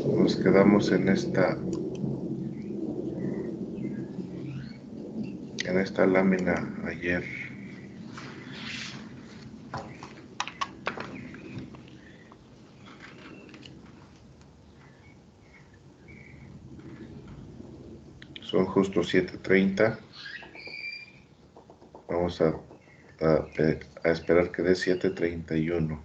Nos quedamos en esta lámina ayer. Son justo 7:30. Vamos a esperar que dé 7:31.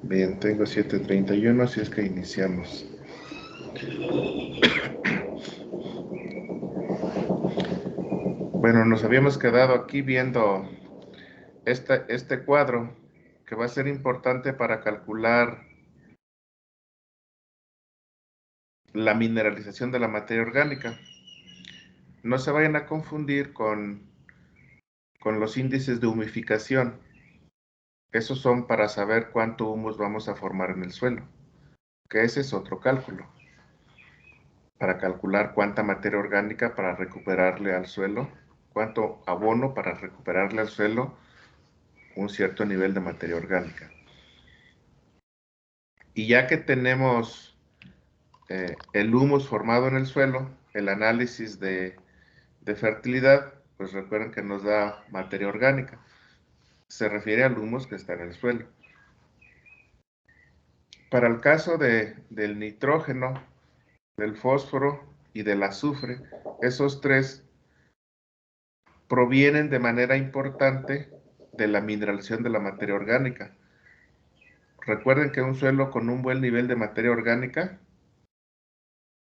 Bien, tengo 7:31, así es que iniciamos. Bueno, nos habíamos quedado aquí viendo este cuadro que va a ser importante para calcular la mineralización de la materia orgánica. No se vayan a confundir con los índices de humificación. Esos son para saber cuánto humus vamos a formar en el suelo, que ese es otro cálculo, para calcular cuánta materia orgánica para recuperarle al suelo, cuánto abono para recuperarle al suelo un cierto nivel de materia orgánica. Y ya que tenemos el humus formado en el suelo, el análisis de fertilidad, pues recuerden que nos da materia orgánica. Se refiere al humus que está en el suelo. Para el caso del nitrógeno, del fósforo y del azufre, esos tres provienen de manera importante de la mineralización de la materia orgánica. Recuerden que un suelo con un buen nivel de materia orgánica,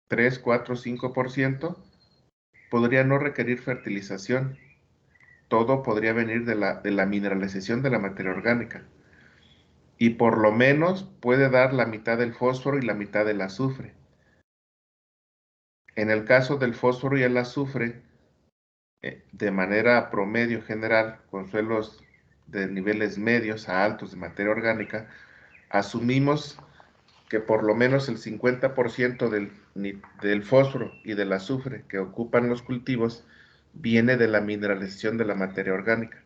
3, 4, 5%, podría no requerir fertilización. Todo podría venir de la mineralización de la materia orgánica. Y por lo menos puede dar la mitad del fósforo y la mitad del azufre. En el caso del fósforo y el azufre, de manera promedio general, con suelos de niveles medios a altos de materia orgánica, asumimos que por lo menos el 50% del fósforo y del azufre que ocupan los cultivos viene de la mineralización de la materia orgánica.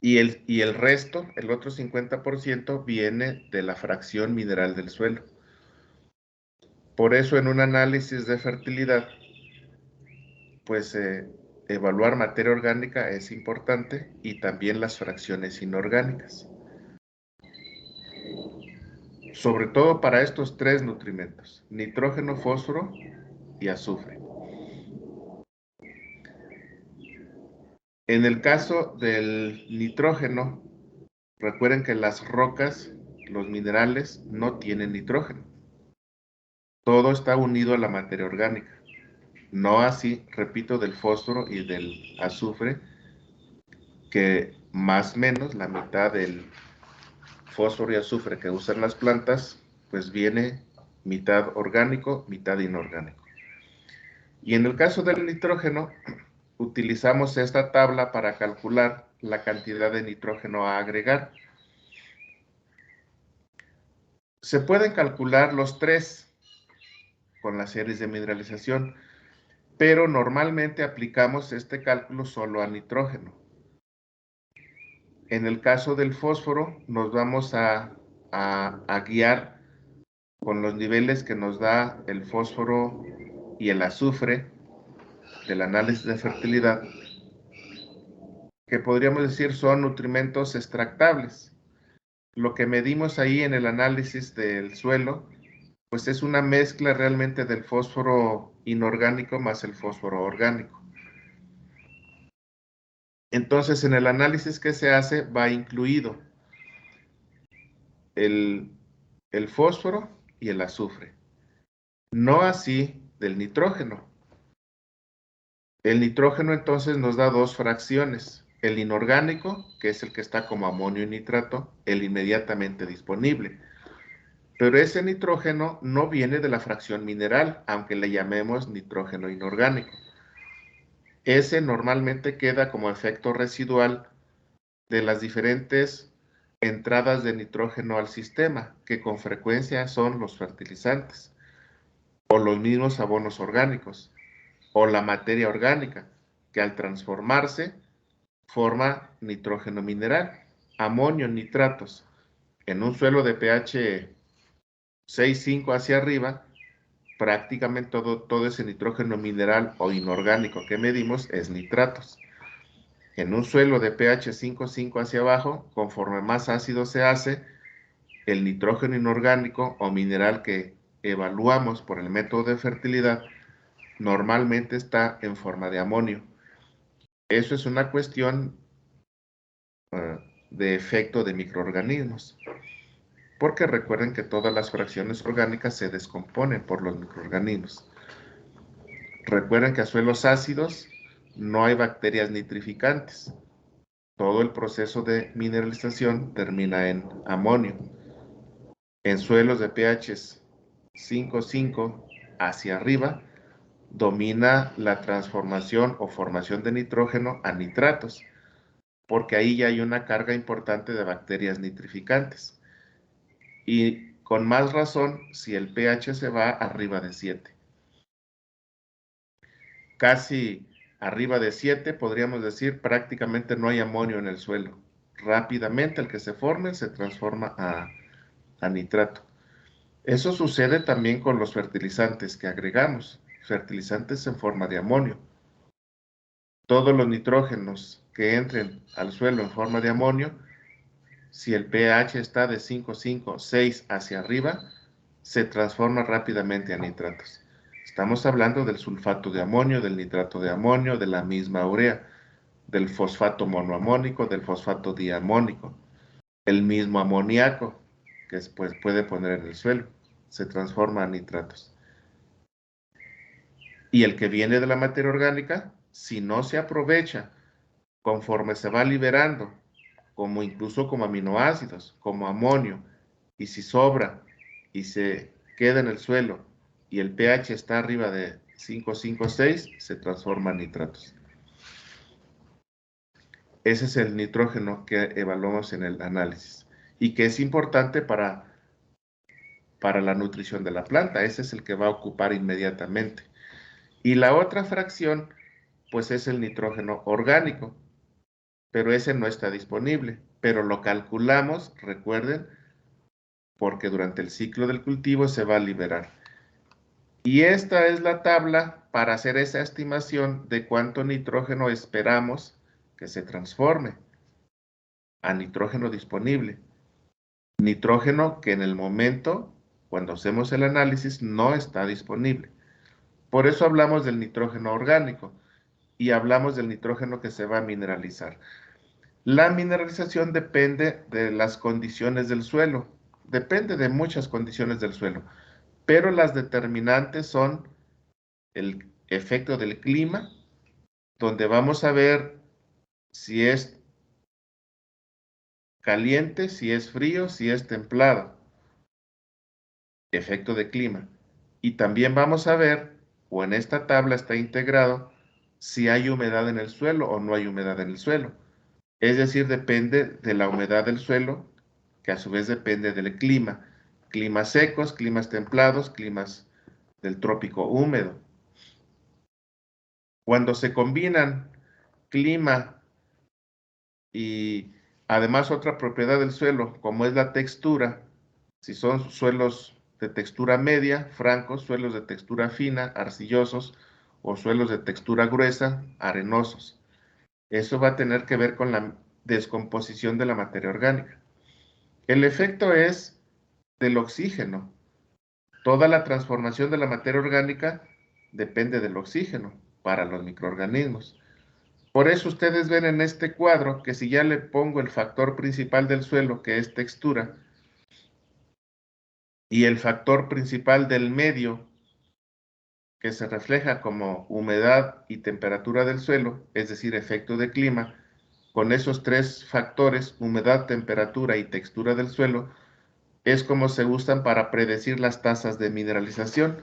Y el resto, el otro 50%, viene de la fracción mineral del suelo. Por eso en un análisis de fertilidad, pues evaluar materia orgánica es importante y también las fracciones inorgánicas. Sobre todo para estos tres nutrimentos: nitrógeno, fósforo y azufre. En el caso del nitrógeno, recuerden que las rocas, los minerales, no tienen nitrógeno. Todo está unido a la materia orgánica. No así, repito, del fósforo y del azufre, que más o menos la mitad del fósforo y azufre que usan las plantas, pues viene mitad orgánico, mitad inorgánico. Y en el caso del nitrógeno, utilizamos esta tabla para calcular la cantidad de nitrógeno a agregar. Se pueden calcular los tres con las series de mineralización, pero normalmente aplicamos este cálculo solo a nitrógeno. En el caso del fósforo, nos vamos a guiar con los niveles que nos da el fósforo y el azufre del análisis de fertilidad, que podríamos decir son nutrimentos extractables. Lo que medimos ahí en el análisis del suelo, pues es una mezcla realmente del fósforo inorgánico más el fósforo orgánico. Entonces, en el análisis que se hace va incluido el fósforo y el azufre. No así del nitrógeno. El nitrógeno entonces nos da dos fracciones: el inorgánico, que es el que está como amonio y nitrato, el inmediatamente disponible. Pero ese nitrógeno no viene de la fracción mineral, aunque le llamemos nitrógeno inorgánico. Ese normalmente queda como efecto residual de las diferentes entradas de nitrógeno al sistema, que con frecuencia son los fertilizantes, o los mismos abonos orgánicos, o la materia orgánica, que al transformarse forma nitrógeno mineral, amonio, nitratos. En un suelo de pH 6,5 hacia arriba, prácticamente todo ese nitrógeno mineral o inorgánico que medimos es nitratos. En un suelo de pH 5,5 hacia abajo, conforme más ácido se hace, el nitrógeno inorgánico o mineral que evaluamos por el método de fertilidad normalmente está en forma de amonio. Eso es una cuestión de efecto de microorganismos, porque recuerden que todas las fracciones orgánicas se descomponen por los microorganismos. Recuerden que a suelos ácidos no hay bacterias nitrificantes. Todo el proceso de mineralización termina en amonio. En suelos de pH 5,5 hacia arriba, domina la transformación o formación de nitrógeno a nitratos, porque ahí ya hay una carga importante de bacterias nitrificantes. Y con más razón si el pH se va arriba de 7. Casi arriba de 7, podríamos decir, prácticamente no hay amonio en el suelo. Rápidamente el que se forme se transforma a nitrato. Eso sucede también con los fertilizantes que agregamos, fertilizantes en forma de amonio. Todos los nitrógenos que entren al suelo en forma de amonio, si el pH está de 5,5, 6 hacia arriba, se transforma rápidamente a nitratos. Estamos hablando del sulfato de amonio, del nitrato de amonio, de la misma urea, del fosfato monoamónico, del fosfato diamónico, el mismo amoníaco que después puede poner en el suelo, se transforma a nitratos. Y el que viene de la materia orgánica, si no se aprovecha conforme se va liberando, como incluso como aminoácidos, como amonio, y si sobra y se queda en el suelo y el pH está arriba de 5,5,6, se transforma en nitratos. Ese es el nitrógeno que evaluamos en el análisis y que es importante para la nutrición de la planta. Ese es el que va a ocupar inmediatamente. Y la otra fracción, pues es el nitrógeno orgánico, pero ese no está disponible, pero lo calculamos, recuerden, porque durante el ciclo del cultivo se va a liberar. Y esta es la tabla para hacer esa estimación de cuánto nitrógeno esperamos que se transforme a nitrógeno disponible. Nitrógeno que en el momento, cuando hacemos el análisis, no está disponible. Por eso hablamos del nitrógeno orgánico y hablamos del nitrógeno que se va a mineralizar. La mineralización depende de las condiciones del suelo, depende de muchas condiciones del suelo, pero las determinantes son el efecto del clima, donde vamos a ver si es caliente, si es frío, si es templado, efecto de clima. Y también vamos a ver, o en esta tabla está integrado, si hay humedad en el suelo o no hay humedad en el suelo. Es decir, depende de la humedad del suelo, que a su vez depende del clima. Climas secos, climas templados, climas del trópico húmedo. Cuando se combinan clima y además otra propiedad del suelo, como es la textura, si son suelos de textura media, francos, suelos de textura fina, arcillosos, o suelos de textura gruesa, arenosos. Eso va a tener que ver con la descomposición de la materia orgánica. El efecto es del oxígeno. Toda la transformación de la materia orgánica depende del oxígeno para los microorganismos. Por eso ustedes ven en este cuadro que si ya le pongo el factor principal del suelo, que es textura, y el factor principal del medio, que se refleja como humedad y temperatura del suelo, es decir, efecto de clima, con esos tres factores, humedad, temperatura y textura del suelo, es como se usan para predecir las tasas de mineralización.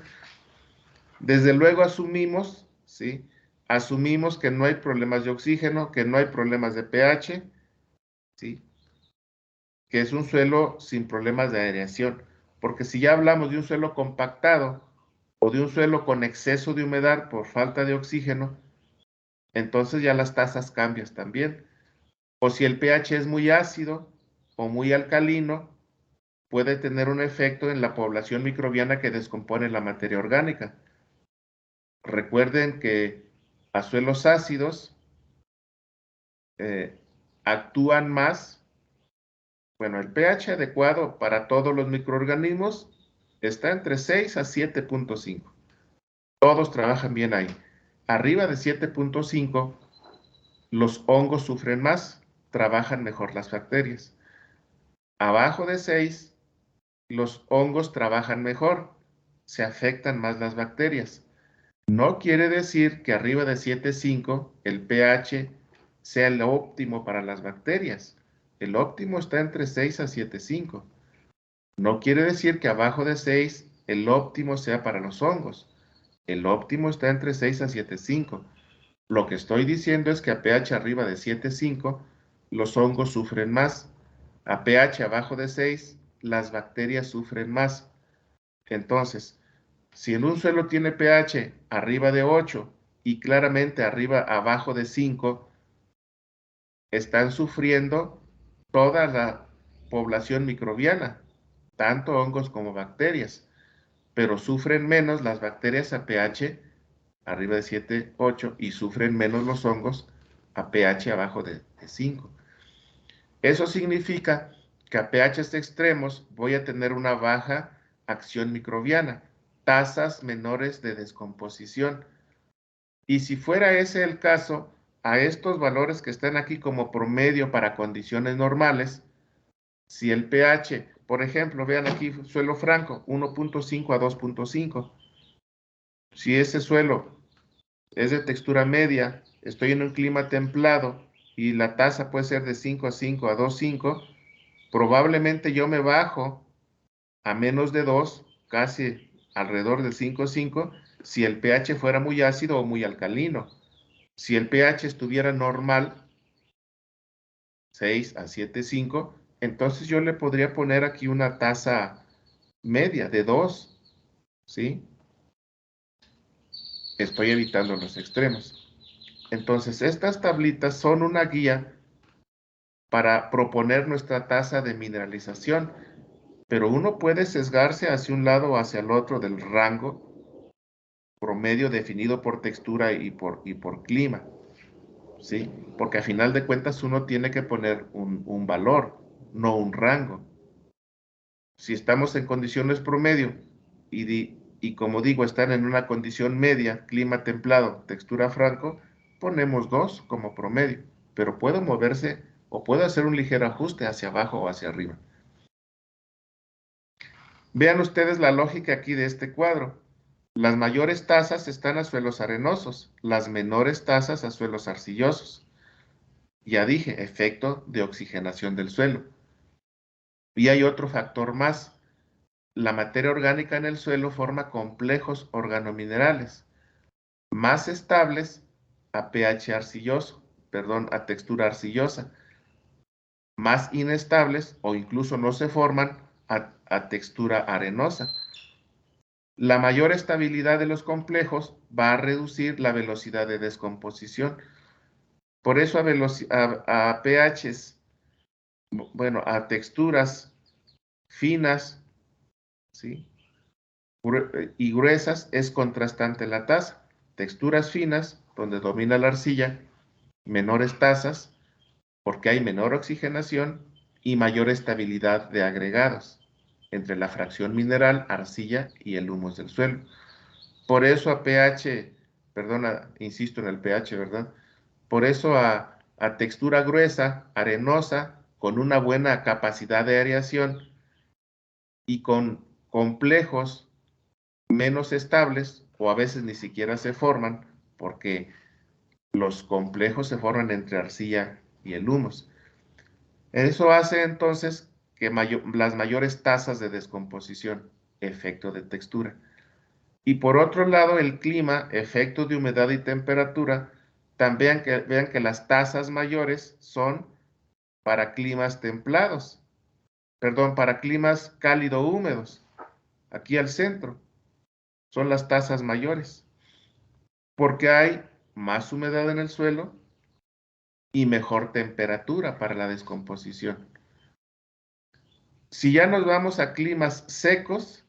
Desde luego asumimos, ¿sí? Asumimos que no hay problemas de oxígeno, que no hay problemas de pH, ¿sí? que es un suelo sin problemas de aireación, porque si ya hablamos de un suelo compactado o de un suelo con exceso de humedad por falta de oxígeno, entonces ya las tasas cambian también. O si el pH es muy ácido o muy alcalino, puede tener un efecto en la población microbiana que descompone la materia orgánica. Recuerden que a suelos ácidos actúan más. Bueno, el pH adecuado para todos los microorganismos está entre 6 a 7.5. Todos trabajan bien ahí. Arriba de 7.5, los hongos sufren más, trabajan mejor las bacterias. Abajo de 6, los hongos trabajan mejor, se afectan más las bacterias. No quiere decir que arriba de 7.5 el pH sea el óptimo para las bacterias. El óptimo está entre 6 a 7.5. No quiere decir que abajo de 6 el óptimo sea para los hongos. El óptimo está entre 6 a 7.5. Lo que estoy diciendo es que a pH arriba de 7.5 los hongos sufren más. A pH abajo de 6 las bacterias sufren más. Entonces, si en un suelo tiene pH arriba de 8 y claramente abajo de 5, están sufriendo toda la población microbiana, tanto hongos como bacterias, pero sufren menos las bacterias a pH arriba de 7, 8 y sufren menos los hongos a pH abajo de 5. Eso significa que a pHs extremos voy a tener una baja acción microbiana, tasas menores de descomposición. Y si fuera ese el caso, a estos valores que están aquí como promedio para condiciones normales, si el pH, por ejemplo, vean aquí suelo franco, 1.5 a 2.5. Si ese suelo es de textura media, estoy en un clima templado y la tasa puede ser de 5 a 5 a 2.5, probablemente yo me bajo a menos de 2, casi alrededor de 5.5, si el pH fuera muy ácido o muy alcalino. Si el pH estuviera normal, 6 a 7.5, entonces yo le podría poner aquí una tasa media de 2, ¿sí? Estoy evitando los extremos. Entonces, estas tablitas son una guía para proponer nuestra tasa de mineralización, pero uno puede sesgarse hacia un lado o hacia el otro del rango promedio definido por textura y por clima, ¿sí? Porque a final de cuentas uno tiene que poner un valor, no un rango. Si estamos en condiciones promedio y como digo, están en una condición media, clima templado, textura franco, ponemos 2 como promedio, pero puedo moverse o puedo hacer un ligero ajuste hacia abajo o hacia arriba. Vean ustedes la lógica aquí de este cuadro. Las mayores tasas están a suelos arenosos, las menores tasas a suelos arcillosos. Ya dije, efecto de oxigenación del suelo. Y hay otro factor más. La materia orgánica en el suelo forma complejos organominerales, más estables a pH arcilloso, perdón, a textura arcillosa, más inestables o incluso no se forman a textura arenosa. La mayor estabilidad de los complejos va a reducir la velocidad de descomposición. Por eso a pHs, bueno, a texturas finas, ¿sí? Y gruesas es contrastante la tasa. Texturas finas, donde domina la arcilla, menores tasas, porque hay menor oxigenación y mayor estabilidad de agregados entre la fracción mineral, arcilla y el humus del suelo. Por eso a pH, perdona, insisto en el pH, ¿verdad? Por eso a textura gruesa, arenosa, con una buena capacidad de aireación y con complejos menos estables o a veces ni siquiera se forman porque los complejos se forman entre arcilla y el humus. Eso hace entonces que las mayores tasas de descomposición, efecto de textura. Y por otro lado, el clima, efecto de humedad y temperatura, también vean que las tasas mayores son para climas templados. perdón, para climas cálido-húmedos, aquí al centro, son las tasas mayores, porque hay más humedad en el suelo y mejor temperatura para la descomposición. Si ya nos vamos a climas secos,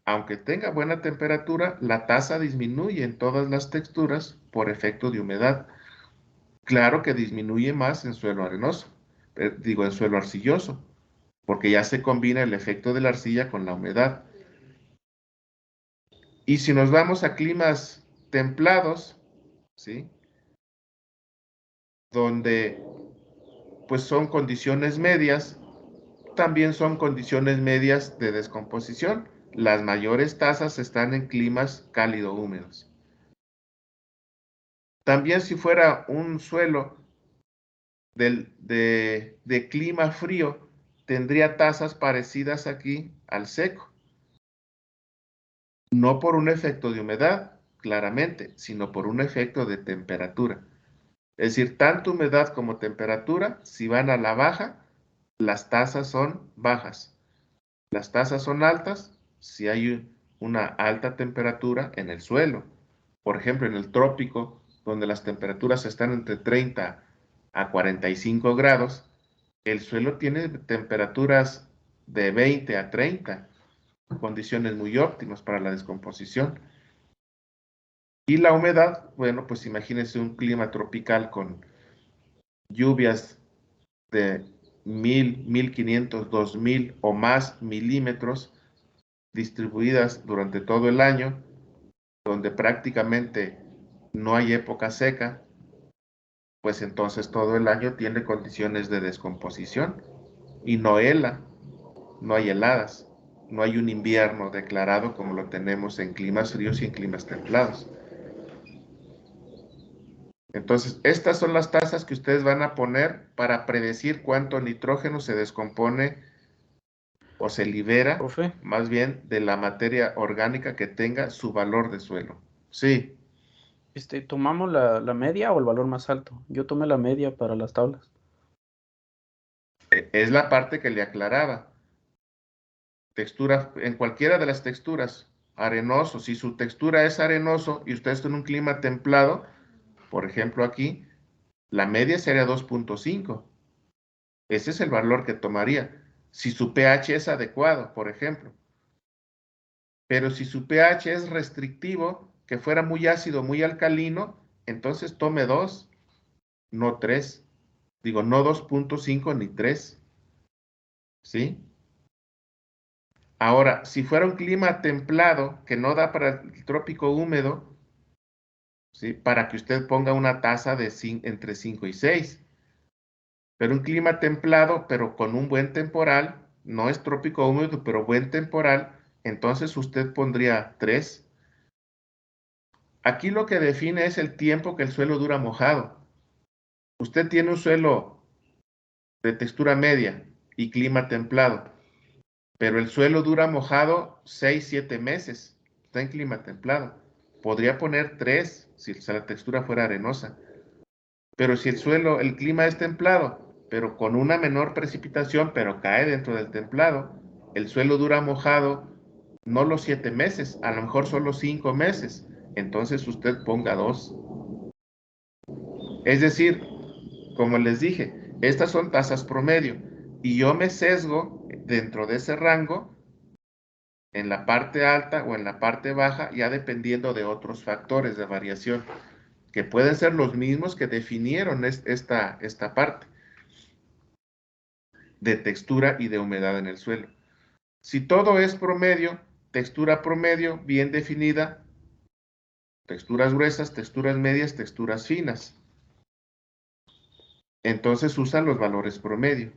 aunque tenga buena temperatura, la tasa disminuye en todas las texturas por efecto de humedad. Claro que disminuye más en suelo arenoso, en suelo arcilloso, porque ya se combina el efecto de la arcilla con la humedad. Y si nos vamos a climas templados, ¿sí? Donde pues son condiciones medias, también son condiciones medias de descomposición. Las mayores tasas están en climas cálido-húmedos. También si fuera un suelo de clima frío, tendría tasas parecidas aquí al seco. No por un efecto de humedad, claramente, sino por un efecto de temperatura. Es decir, tanto humedad como temperatura, si van a la baja, las tasas son bajas. Las tasas son altas si hay una alta temperatura en el suelo. Por ejemplo, en el trópico, donde las temperaturas están entre 30 a 45 grados, el suelo tiene temperaturas de 20 a 30, condiciones muy óptimas para la descomposición. Y la humedad, bueno, pues imagínense un clima tropical con lluvias de 1000, 1500, 2000 o más milímetros distribuidas durante todo el año, donde prácticamente no hay época seca, pues entonces todo el año tiene condiciones de descomposición y no hela, no hay heladas, no hay un invierno declarado como lo tenemos en climas fríos y en climas templados. Entonces, estas son las tasas que ustedes van a poner para predecir cuánto nitrógeno se descompone o se libera, Profe, más bien, de la materia orgánica que tenga su valor de suelo. Sí, ¿tomamos la media o el valor más alto? Yo tomé la media para las tablas. es la parte que le aclaraba. Textura, en cualquiera de las texturas, arenoso, si su textura es arenoso y usted está en un clima templado, por ejemplo aquí, la media sería 2.5. Ese es el valor que tomaría. Si su pH es adecuado, por ejemplo. Pero si su pH es restrictivo, que fuera muy ácido, muy alcalino, entonces tome 2, no 3. Digo, no 2.5 ni 3. ¿Sí? Ahora, si fuera un clima templado, que no da para el trópico húmedo, ¿sí? Para que usted ponga una tasa de entre 5 y 6. Pero un clima templado, pero con un buen temporal, no es trópico húmedo, pero buen temporal, entonces usted pondría 3. Aquí lo que define es el tiempo que el suelo dura mojado. Usted tiene un suelo de textura media y clima templado, pero el suelo dura mojado 6, 7 meses. Está en clima templado. Podría poner 3 si la textura fuera arenosa. Pero si el suelo, el clima es templado, pero con una menor precipitación, pero cae dentro del templado, el suelo dura mojado no los 7 meses, a lo mejor solo 5 meses. Entonces usted ponga 2. Es decir, como les dije, estas son tasas promedio y yo me sesgo dentro de ese rango en la parte alta o en la parte baja, ya dependiendo de otros factores de variación, que pueden ser los mismos que definieron esta parte de textura y de humedad en el suelo. Si todo es promedio, textura promedio, bien definida, texturas gruesas, texturas medias, texturas finas. Entonces usan los valores promedio.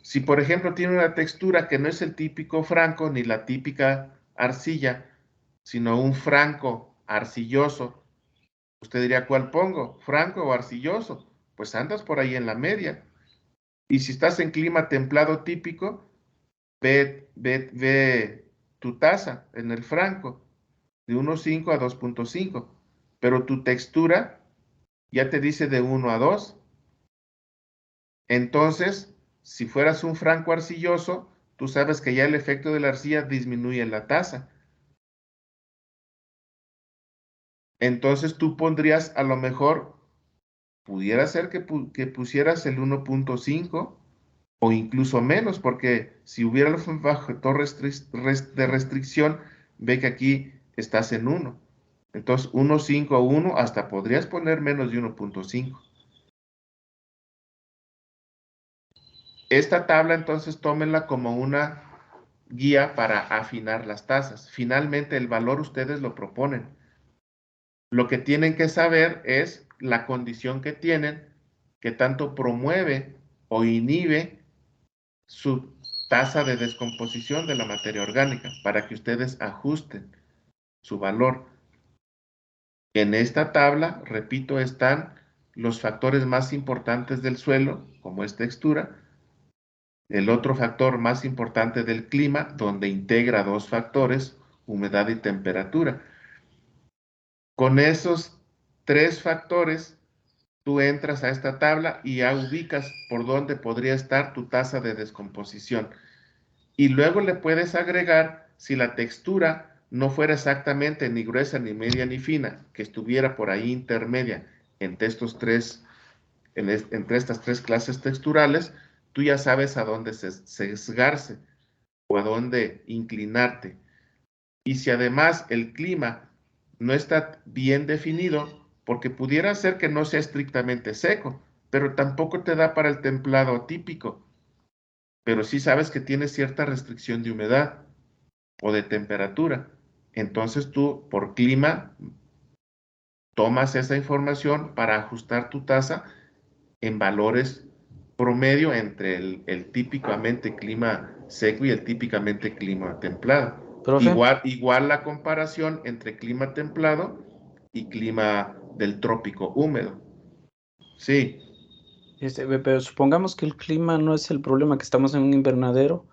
Si, por ejemplo, tiene una textura que no es el típico franco ni la típica arcilla, sino un franco arcilloso, usted diría, ¿cuál pongo? ¿Franco o arcilloso? Pues andas por ahí en la media. Y si estás en clima templado típico, ve tu tasa en el franco de 1.5 a 2.5, pero tu textura ya te dice de 1 a 2. Entonces, si fueras un franco arcilloso, tú sabes que ya el efecto de la arcilla disminuye la tasa. Entonces tú pondrías, a lo mejor, pudiera ser que pusieras el 1.5 o incluso menos, porque si hubiera el factor de restricción, ve que aquí estás en 1. Entonces, 1.5 o 1, hasta podrías poner menos de 1.5. Esta tabla, entonces, tómenla como una guía para afinar las tasas. Finalmente, el valor ustedes lo proponen. Lo que tienen que saber es la condición que tienen, que tanto promueve o inhibe su tasa de descomposición de la materia orgánica, para que ustedes ajusten su valor. En esta tabla, repito, están los factores más importantes del suelo, como es textura, el otro factor más importante del clima, donde integra dos factores, humedad y temperatura. Con esos tres factores, tú entras a esta tabla y ya ubicas por dónde podría estar tu tasa de descomposición. Y luego le puedes agregar, si la textura no fuera exactamente ni gruesa, ni media, ni fina, que estuviera por ahí intermedia entre entre estas tres clases texturales, tú ya sabes a dónde sesgarse o a dónde inclinarte. Y si además el clima no está bien definido, porque pudiera ser que no sea estrictamente seco, pero tampoco te da para el templado típico, pero sí sabes que tiene cierta restricción de humedad o de temperatura. Entonces tú, por clima, tomas esa información para ajustar tu tasa en valores promedio entre el típicamente clima seco y el típicamente clima templado. Profe, Igual la comparación entre clima templado y clima del trópico húmedo. Sí. pero supongamos que el clima no es el problema, que estamos en un invernadero,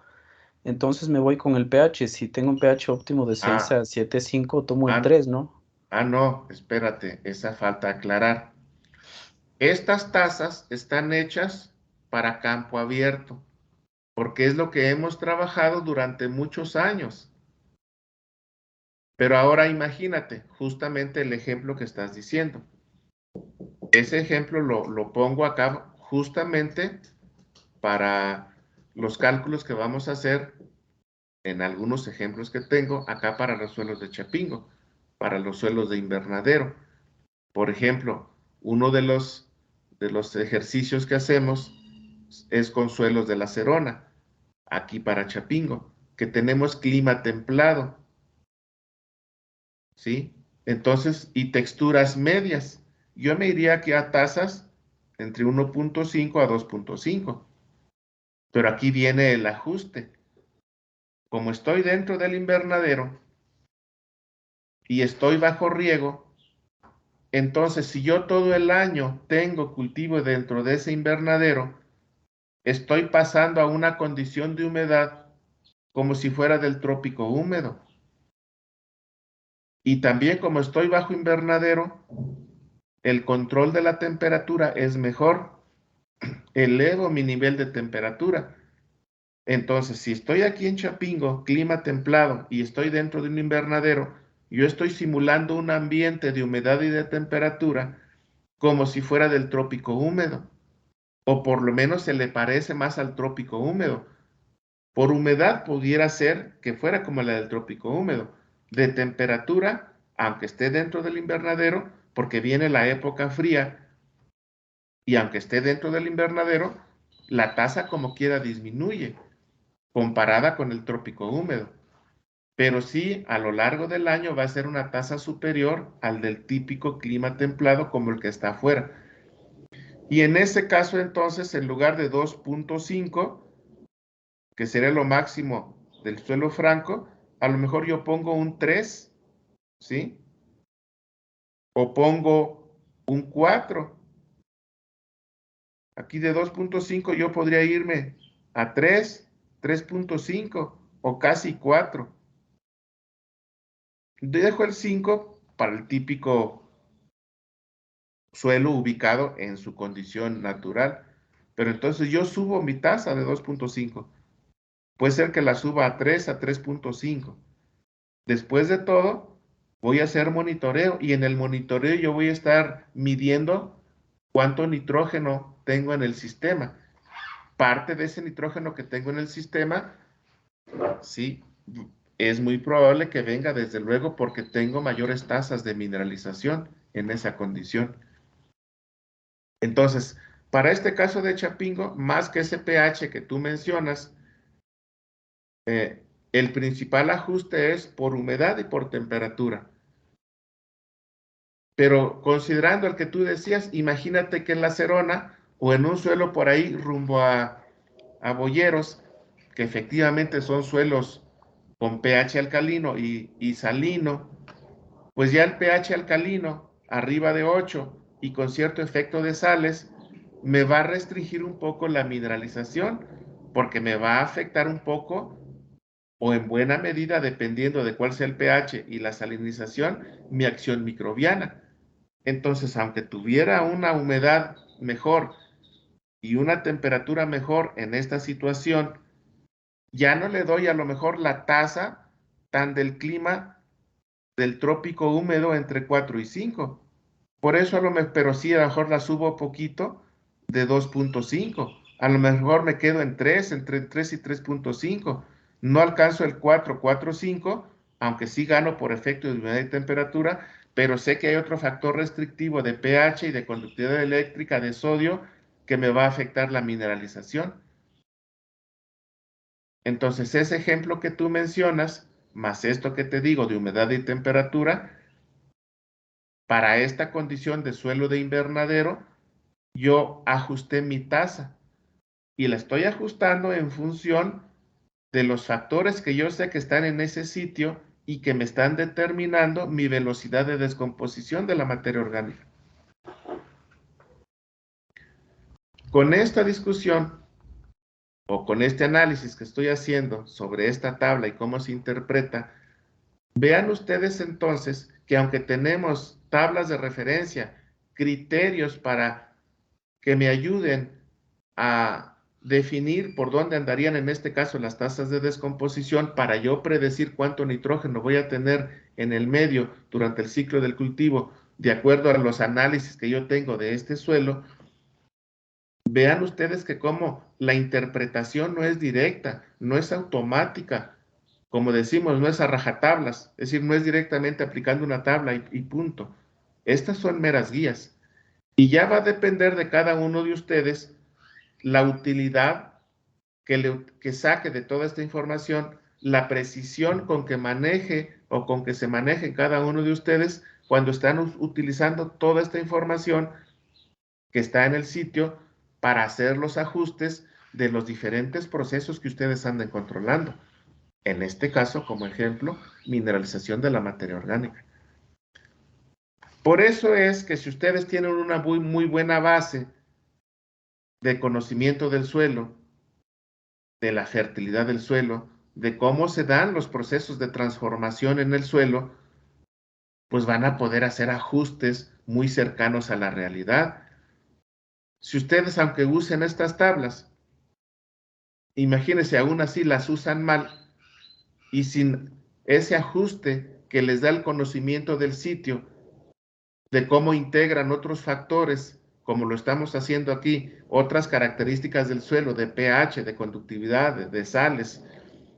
entonces me voy con el pH. Si tengo un pH óptimo de 6 Ah, a 7,5, tomo el ah, 3, ¿no? no, espérate, esa falta aclarar. Estas tazas están hechas para campo abierto, porque es lo que hemos trabajado durante muchos años. Pero ahora imagínate justamente el ejemplo que estás diciendo. Ese ejemplo lo pongo acá justamente para los cálculos que vamos a hacer en algunos ejemplos que tengo acá para los suelos de Chapingo, para los suelos de invernadero. Por ejemplo, uno de los ejercicios que hacemos es con suelos de la Cerona, aquí para Chapingo, que tenemos clima templado, ¿sí? Entonces, y texturas medias. Yo me iría aquí a tasas entre 1.5 a 2.5, pero aquí viene el ajuste. Como estoy dentro del invernadero y estoy bajo riego, entonces si yo todo el año tengo cultivo dentro de ese invernadero, estoy pasando a una condición de humedad como si fuera del trópico húmedo. Y también como estoy bajo invernadero, el control de la temperatura es mejor. Elevo mi nivel de temperatura. Entonces, si estoy aquí en Chapingo, clima templado, y estoy dentro de un invernadero, yo estoy simulando un ambiente de humedad y de temperatura como si fuera del trópico húmedo, o por lo menos se le parece más al trópico húmedo. Por humedad pudiera ser que fuera como la del trópico húmedo. De temperatura, aunque esté dentro del invernadero, porque viene la época fría, y aunque esté dentro del invernadero, la tasa como quiera disminuye comparada con el trópico húmedo. Pero sí, a lo largo del año va a ser una tasa superior al del típico clima templado como el que está afuera. Y en ese caso, entonces, en lugar de 2.5, que sería lo máximo del suelo franco, a lo mejor yo pongo un 3, ¿sí? O pongo un 4. Aquí de 2.5 yo podría irme a 3, 3.5 o casi 4. Dejo el 5 para el típico suelo ubicado en su condición natural. Pero entonces yo subo mi tasa de 2.5. Puede ser que la suba a 3, a 3.5. Después de todo, voy a hacer monitoreo y en el monitoreo yo voy a estar midiendo cuánto nitrógeno tengo en el sistema. Parte de ese nitrógeno que tengo en el sistema, sí, es muy probable que venga desde luego porque tengo mayores tasas de mineralización en esa condición. Entonces, para este caso de Chapingo, más que ese pH que tú mencionas, el principal ajuste es por humedad y por temperatura. Pero considerando el que tú decías, imagínate que en la Cerona o en un suelo por ahí rumbo a Boyeros, que efectivamente son suelos con pH alcalino y salino, pues ya el pH alcalino arriba de 8 y con cierto efecto de sales, me va a restringir un poco la mineralización, porque me va a afectar un poco o en buena medida, dependiendo de cuál sea el pH y la salinización, mi acción microbiana. Entonces, aunque tuviera una humedad mejor y una temperatura mejor en esta situación, ya no le doy a lo mejor la tasa tan del clima del trópico húmedo entre 4 y 5. Por eso a lo mejor, pero sí a lo mejor la subo poquito de 2.5. A lo mejor me quedo en 3, entre 3 y 3.5. No alcanzo el 4, 4, 5, aunque sí gano por efecto de humedad y temperatura, pero sé que hay otro factor restrictivo de pH y de conductividad eléctrica de sodio que me va a afectar la mineralización. Entonces, ese ejemplo que tú mencionas, más esto que te digo de humedad y temperatura, para esta condición de suelo de invernadero, yo ajusté mi tasa y la estoy ajustando en función de los factores que yo sé que están en ese sitio y que me están determinando mi velocidad de descomposición de la materia orgánica. Con esta discusión o con este análisis que estoy haciendo sobre esta tabla y cómo se interpreta, vean ustedes entonces que aunque tenemos tablas de referencia, criterios para que me ayuden a definir por dónde andarían en este caso las tasas de descomposición para yo predecir cuánto nitrógeno voy a tener en el medio durante el ciclo del cultivo, de acuerdo a los análisis que yo tengo de este suelo. Vean ustedes que como la interpretación no es directa, no es automática, como decimos, no es a rajatablas, es decir, no es directamente aplicando una tabla y punto. Estas son meras guías. Y ya va a depender de cada uno de ustedes la utilidad que saque de toda esta información, la precisión con que maneje o con que se maneje cada uno de ustedes cuando están utilizando toda esta información que está en el sitio para hacer los ajustes de los diferentes procesos que ustedes anden controlando. En este caso, como ejemplo, mineralización de la materia orgánica. Por eso es que si ustedes tienen una muy buena base de conocimiento del suelo, de la fertilidad del suelo, de cómo se dan los procesos de transformación en el suelo, pues van a poder hacer ajustes muy cercanos a la realidad. Si ustedes, aunque usen estas tablas, imagínense, aún así las usan mal y sin ese ajuste que les da el conocimiento del sitio, de cómo integran otros factores, como lo estamos haciendo aquí, otras características del suelo, de pH, de conductividad, de sales,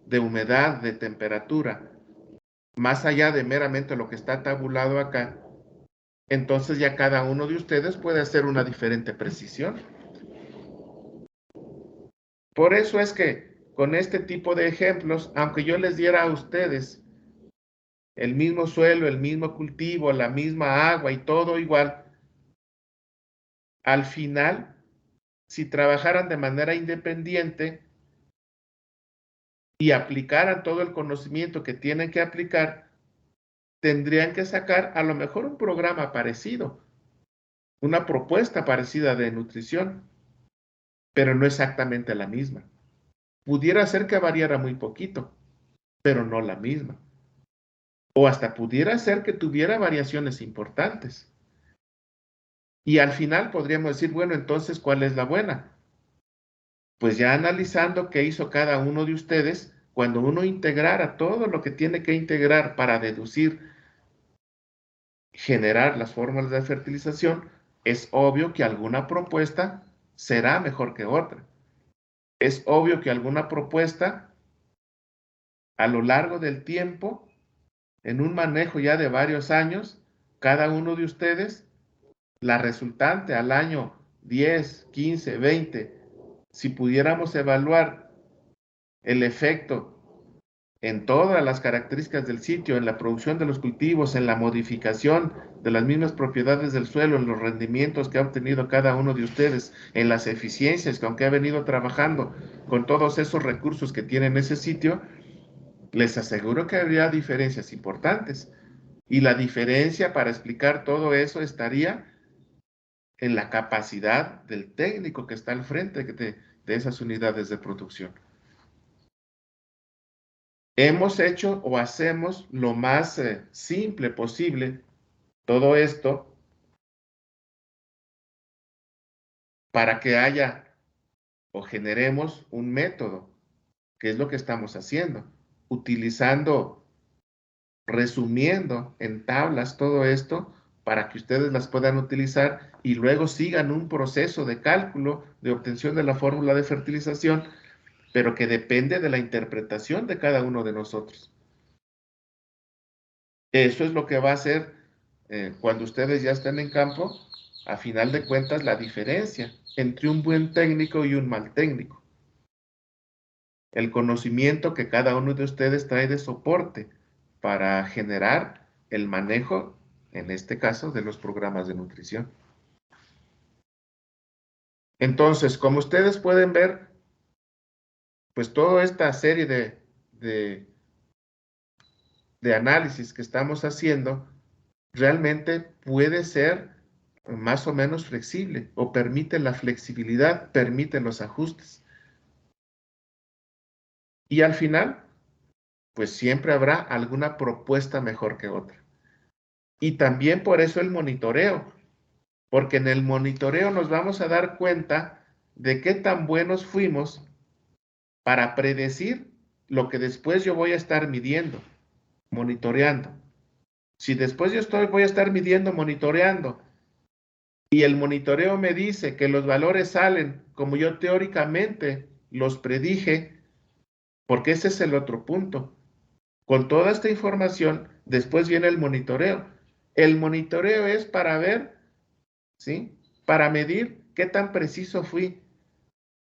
de humedad, de temperatura, más allá de meramente lo que está tabulado acá, entonces ya cada uno de ustedes puede hacer una diferente precisión. Por eso es que con este tipo de ejemplos, aunque yo les diera a ustedes el mismo suelo, el mismo cultivo, la misma agua y todo igual, al final, si trabajaran de manera independiente y aplicaran todo el conocimiento que tienen que aplicar, tendrían que sacar a lo mejor un programa parecido, una propuesta parecida de nutrición, pero no exactamente la misma. Pudiera ser que variara muy poquito, pero no la misma. O hasta pudiera ser que tuviera variaciones importantes. Y al final podríamos decir, bueno, entonces, ¿cuál es la buena? pues ya analizando qué hizo cada uno de ustedes, cuando uno integrara todo lo que tiene que integrar para deducir, generar las fórmulas de fertilización, es obvio que alguna propuesta será mejor que otra. Es obvio que alguna propuesta a lo largo del tiempo, en un manejo ya de varios años, cada uno de ustedes, la resultante al año 10, 15, 20, si pudiéramos evaluar el efecto en todas las características del sitio, en la producción de los cultivos, en la modificación de las mismas propiedades del suelo, en los rendimientos que ha obtenido cada uno de ustedes, en las eficiencias que aunque ha venido trabajando con todos esos recursos que tiene ese sitio, les aseguro que habría diferencias importantes. Y la diferencia para explicar todo eso estaría en la capacidad del técnico que está al frente de esas unidades de producción. Hemos hecho o hacemos lo más simple posible todo esto para que haya o generemos un método, que es lo que estamos haciendo, utilizando, resumiendo en tablas todo esto para que ustedes las puedan utilizar y luego sigan un proceso de cálculo de obtención de la fórmula de fertilización, pero que depende de la interpretación de cada uno de nosotros. Eso es lo que va a hacer cuando ustedes ya estén en campo, a final de cuentas, la diferencia entre un buen técnico y un mal técnico. El conocimiento que cada uno de ustedes trae de soporte para generar el manejo, en este caso, de los programas de nutrición. Entonces, como ustedes pueden ver, pues toda esta serie de análisis que estamos haciendo realmente puede ser más o menos flexible o permite la flexibilidad, permite los ajustes. Y al final, pues siempre habrá alguna propuesta mejor que otra. Y también por eso el monitoreo, porque en el monitoreo nos vamos a dar cuenta de qué tan buenos fuimos para predecir lo que después yo voy a estar midiendo, monitoreando. Si después voy a estar midiendo, monitoreando, y el monitoreo me dice que los valores salen como yo teóricamente los predije, porque ese es el otro punto. Con toda esta información, después viene el monitoreo. El monitoreo es para ver, ¿sí? Para medir qué tan preciso fui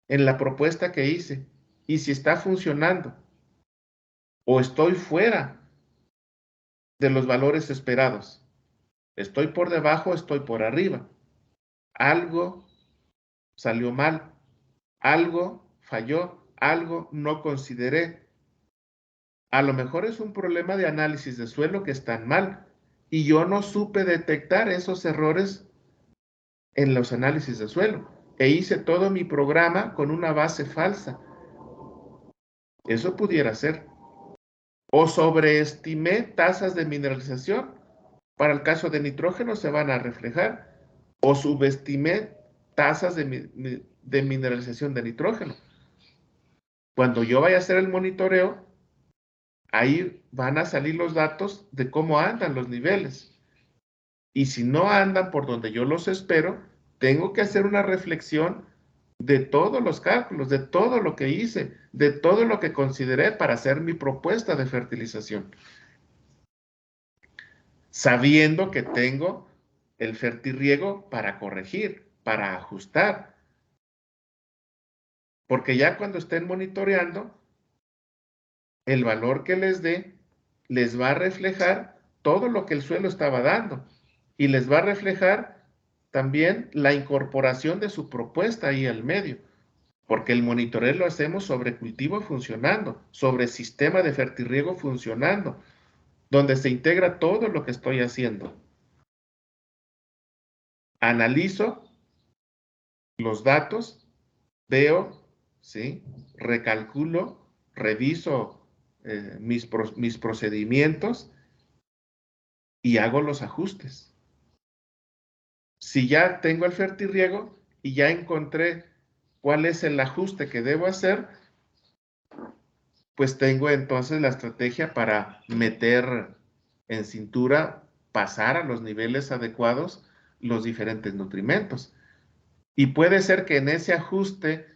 en la propuesta que hice y si está funcionando o estoy fuera de los valores esperados. Estoy por debajo, estoy por arriba. Algo salió mal, algo falló, algo no consideré. A lo mejor es un problema de análisis de suelo que están mal y yo no supe detectar esos errores en los análisis de suelo e hice todo mi programa con una base falsa. Eso pudiera ser. O sobreestimé tasas de mineralización. Para el caso de nitrógeno se van a reflejar. O subestimé tasas de mineralización de nitrógeno. Cuando yo vaya a hacer el monitoreo, ahí van a salir los datos de cómo andan los niveles. Y si no andan por donde yo los espero, tengo que hacer una reflexión de todos los cálculos, de todo lo que hice, de todo lo que consideré para hacer mi propuesta de fertilización. Sabiendo que tengo el fertirriego para corregir, para ajustar. Porque ya cuando estén monitoreando, el valor que les dé les va a reflejar todo lo que el suelo estaba dando y les va a reflejar también la incorporación de su propuesta ahí al medio, porque el monitoreo lo hacemos sobre cultivo funcionando, sobre sistema de fertirriego funcionando, donde se integra todo lo que estoy haciendo. Analizo los datos, veo, ¿sí? Recalculo, reviso mis procedimientos y hago los ajustes. Si ya tengo el fertirriego y ya encontré cuál es el ajuste que debo hacer, pues tengo entonces la estrategia para meter en cintura, pasar a los niveles adecuados los diferentes nutrimentos. Y puede ser que en ese ajuste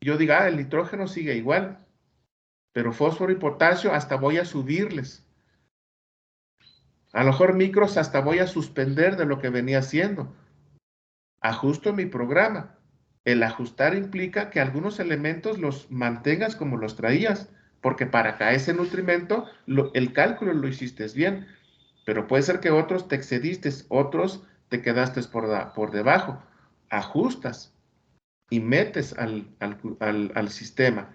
yo diga, el nitrógeno sigue igual, pero fósforo y potasio hasta voy a subirles. A lo mejor micros hasta voy a suspender de lo que venía haciendo. Ajusto mi programa. El ajustar implica que algunos elementos los mantengas como los traías, porque para cada ese nutrimento el cálculo lo hiciste bien, pero puede ser que otros te excediste, otros te quedaste por debajo. Ajustas y metes al sistema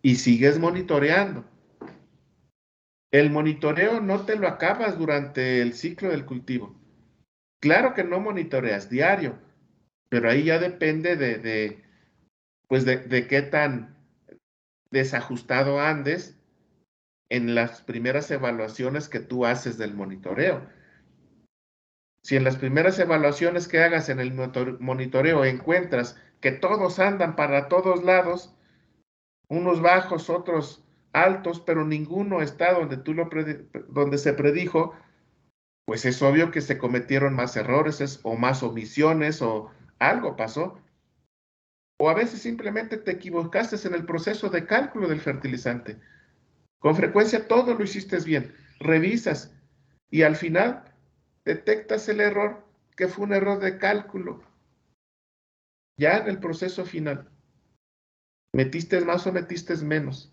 y sigues monitoreando. El monitoreo no te lo acabas durante el ciclo del cultivo. Claro que no monitoreas diario, pero ahí ya depende pues de qué tan desajustado andes en las primeras evaluaciones que tú haces del monitoreo. Si en las primeras evaluaciones que hagas en el monitoreo encuentras que todos andan para todos lados, unos bajos, otros altos, pero ninguno está donde se predijo, pues es obvio que se cometieron más errores o más omisiones o algo pasó. O a veces simplemente te equivocaste en el proceso de cálculo del fertilizante. Con frecuencia todo lo hiciste bien, revisas y al final detectas el error que fue un error de cálculo. Ya en el proceso final, metiste más o metiste menos.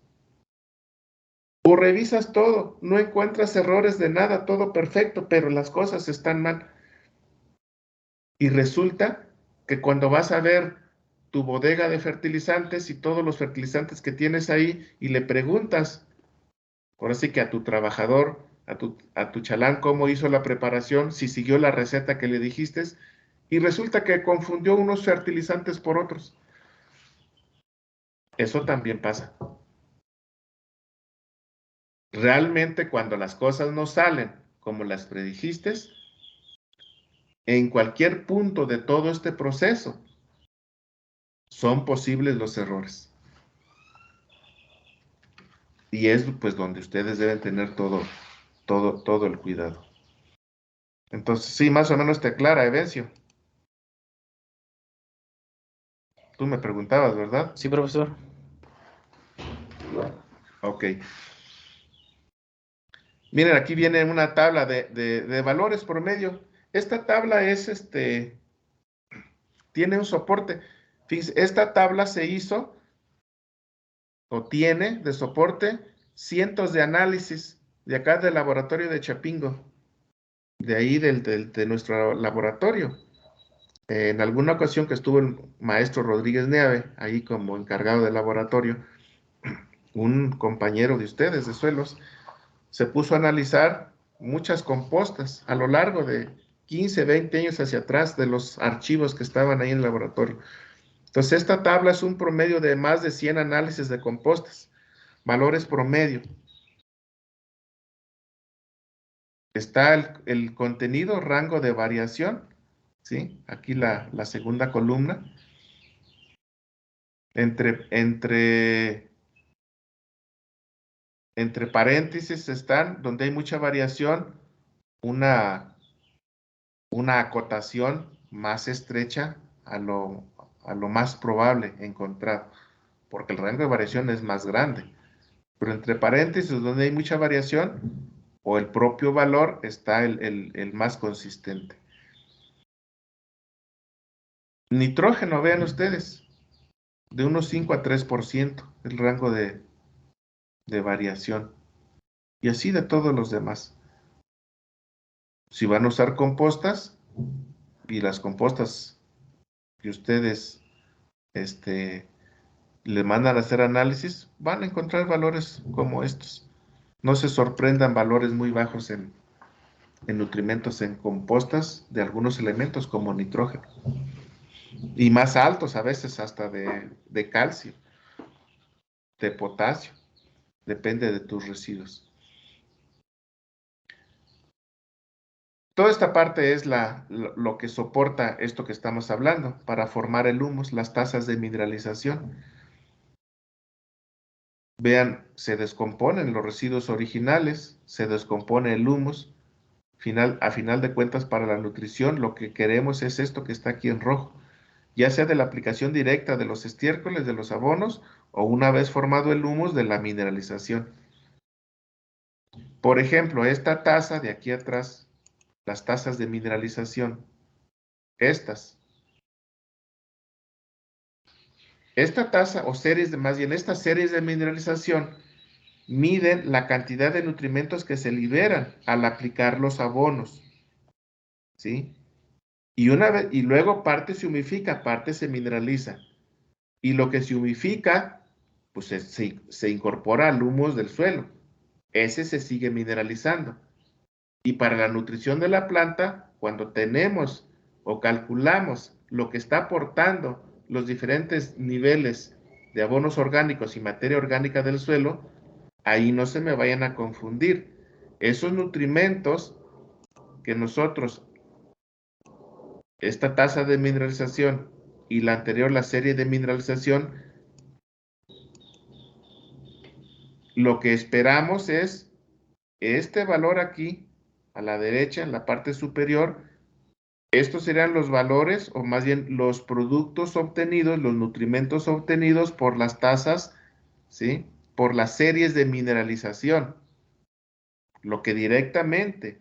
O revisas todo, no encuentras errores de nada, todo perfecto, pero las cosas están mal. Y resulta que cuando vas a ver tu bodega de fertilizantes y todos los fertilizantes que tienes ahí y le preguntas, ahora sí que a tu trabajador, a tu chalán, cómo hizo la preparación, si siguió la receta que le dijiste, y resulta que confundió unos fertilizantes por otros. Eso también pasa. Realmente cuando las cosas no salen como las predijiste, en cualquier punto de todo este proceso, son posibles los errores. Y es pues donde ustedes deben tener todo el cuidado. Entonces, sí, más o menos te aclara, Evencio. Tú me preguntabas, ¿verdad? Sí, profesor. Ok. Miren, aquí viene una tabla de valores promedio. Esta tabla tiene un soporte. Fíjense, esta tabla se hizo o tiene de soporte cientos de análisis de acá del laboratorio de Chapingo, de ahí de nuestro laboratorio. En alguna ocasión que estuvo el maestro Rodríguez Neave, ahí como encargado del laboratorio, un compañero de ustedes de suelos, se puso a analizar muchas compostas a lo largo de 15, 20 años hacia atrás de los archivos que estaban ahí en el laboratorio. Entonces, esta tabla es un promedio de más de 100 análisis de compostas, valores promedio. Está el contenido, rango de variación, ¿sí? Aquí la segunda columna. Entre paréntesis están, donde hay mucha variación, una acotación más estrecha a lo más probable encontrado, porque el rango de variación es más grande. Pero entre paréntesis, donde hay mucha variación, o el propio valor, está el más consistente. Nitrógeno, vean ustedes, de unos 5 a 3%, el rango de variación. Y así de todos los demás. Si van a usar compostas, y las compostas que ustedes le mandan a hacer análisis, van a encontrar valores como estos. No se sorprendan valores muy bajos en nutrimentos en compostas de algunos elementos como nitrógeno. Y más altos a veces hasta de calcio, de potasio. Depende de tus residuos. Toda esta parte es lo que soporta esto que estamos hablando para formar el humus, las tasas de mineralización. Vean, se descomponen los residuos originales, se descompone el humus. A final de cuentas, para la nutrición, lo que queremos es esto que está aquí en rojo, ya sea de la aplicación directa de los estiércoles, de los abonos, o una vez formado el humus, de la mineralización. Por ejemplo, esta taza de aquí atrás, las tasas de mineralización, esta tasa o series más bien estas series de mineralización miden la cantidad de nutrimentos que se liberan al aplicar los abonos, ¿sí? Y luego parte se humifica, parte se mineraliza. Y lo que se humifica, pues se incorpora al humus del suelo. Ese se sigue mineralizando. Y para la nutrición de la planta, cuando tenemos o calculamos lo que está aportando los diferentes niveles de abonos orgánicos y materia orgánica del suelo, ahí no se me vayan a confundir. Esos nutrimentos que nosotros, esta tasa de mineralización y la anterior, la serie de mineralización, lo que esperamos es este valor aquí, a la derecha, en la parte superior. Estos serían los valores, o más bien los productos obtenidos, los nutrimentos obtenidos por las tasas, ¿sí? Por las series de mineralización. Lo que directamente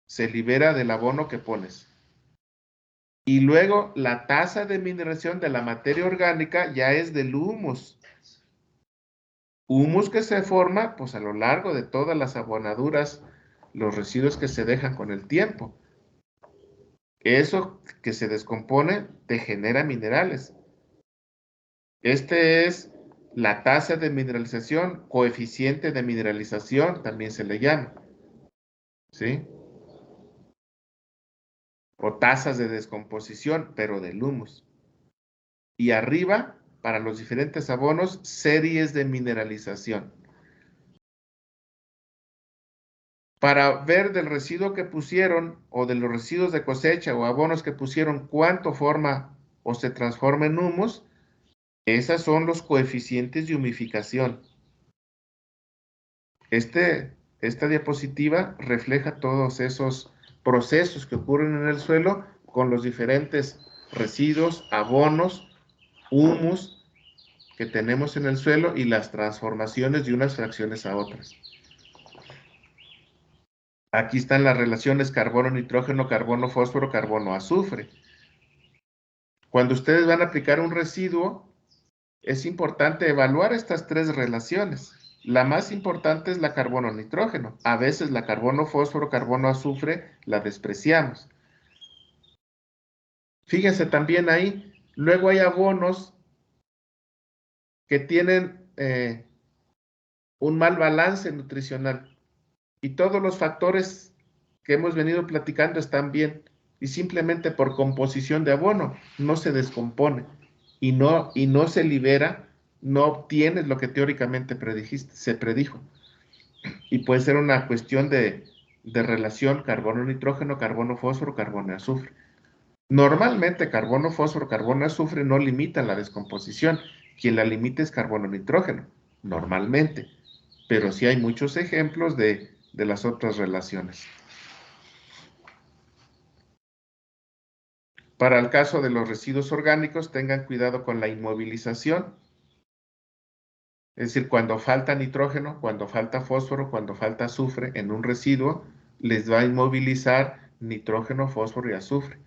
se libera del abono que pones. Y luego la tasa de mineralización de la materia orgánica ya es del humus. Humus que se forma pues a lo largo de todas las abonaduras, los residuos que se dejan con el tiempo. Eso que se descompone te genera minerales. Este es la tasa de mineralización, coeficiente de mineralización, también se le llama, ¿sí? O tasas de descomposición, pero del humus. Y arriba, para los diferentes abonos, series de mineralización. Para ver del residuo que pusieron, o de los residuos de cosecha o abonos que pusieron, cuánto forma o se transforma en humus, esos son los coeficientes de humificación. Esta diapositiva refleja todos esos procesos que ocurren en el suelo con los diferentes residuos, abonos, humus que tenemos en el suelo y las transformaciones de unas fracciones a otras. Aquí están las relaciones carbono-nitrógeno, carbono-fósforo, carbono-azufre. Cuando ustedes van a aplicar un residuo, es importante evaluar estas tres relaciones. La más importante es la carbono-nitrógeno. A veces la carbono-fósforo, carbono-azufre la despreciamos. Fíjense también ahí, luego hay abonos que tienen un mal balance nutricional y todos los factores que hemos venido platicando están bien y simplemente por composición de abono no se descompone y no se libera, no obtienes lo que teóricamente se predijo. Y puede ser una cuestión de relación carbono-nitrógeno, carbono-fósforo, carbono-azufre. Normalmente carbono, fósforo, carbono, azufre no limitan la descomposición. Quien la limita es carbono-nitrógeno, normalmente. Pero sí hay muchos ejemplos de las otras relaciones. Para el caso de los residuos orgánicos, tengan cuidado con la inmovilización. Es decir, cuando falta nitrógeno, cuando falta fósforo, cuando falta azufre en un residuo, les va a inmovilizar nitrógeno, fósforo y azufre.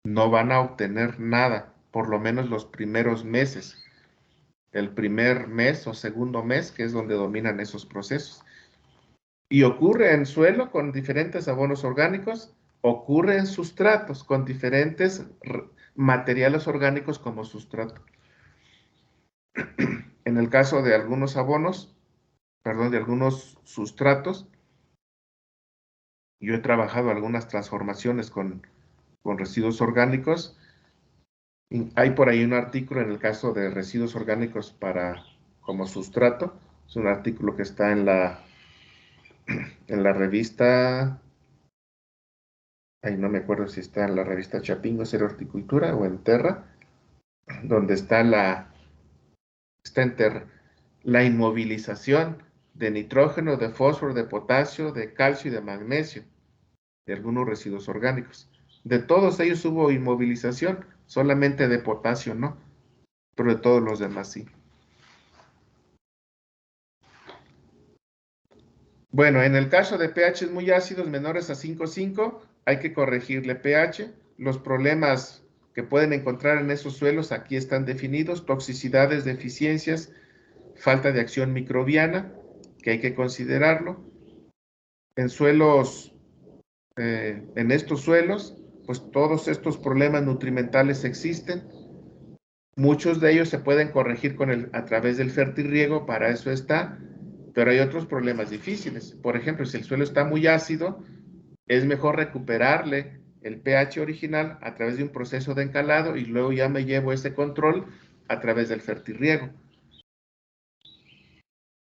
No van a obtener nada, por lo menos los primeros meses. El primer mes o segundo mes, que es donde dominan esos procesos. Y ocurre en suelo con diferentes abonos orgánicos, ocurre en sustratos con diferentes materiales orgánicos como sustrato. En el caso de algunos abonos, perdón, de algunos sustratos, yo he trabajado algunas transformaciones con residuos orgánicos. Hay por ahí un artículo en el caso de residuos orgánicos como sustrato. Es un artículo que está en la revista ahí no me acuerdo si está en la revista Chapingo, Cero Horticultura o en Terra, donde está en Terra, la inmovilización de nitrógeno, de fósforo, de potasio, de calcio y de magnesio, de algunos residuos orgánicos. De todos ellos hubo inmovilización, solamente de potasio no, pero de todos los demás sí. Bueno, en el caso de pHs muy ácidos menores a 5,5, hay que corregirle pH. Los problemas que pueden encontrar en esos suelos aquí están definidos: toxicidades, deficiencias, falta de acción microbiana, que hay que considerarlo. En suelos, en estos suelos, pues todos estos problemas nutrimentales existen. Muchos de ellos se pueden corregir a través del fertirriego, para eso está, pero hay otros problemas difíciles. Por ejemplo, si el suelo está muy ácido, es mejor recuperarle el pH original a través de un proceso de encalado y luego ya me llevo ese control a través del fertirriego.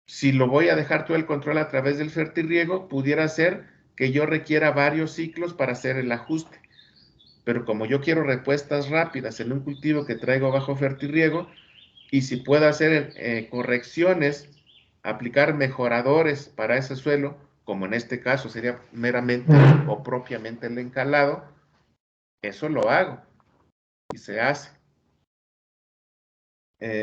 Si lo voy a dejar todo el control a través del fertirriego, pudiera ser que yo requiera varios ciclos para hacer el ajuste. Pero como yo quiero respuestas rápidas en un cultivo que traigo bajo fertirriego, y si puedo hacer correcciones, aplicar mejoradores para ese suelo, como en este caso sería meramente o propiamente el encalado, eso lo hago y se hace.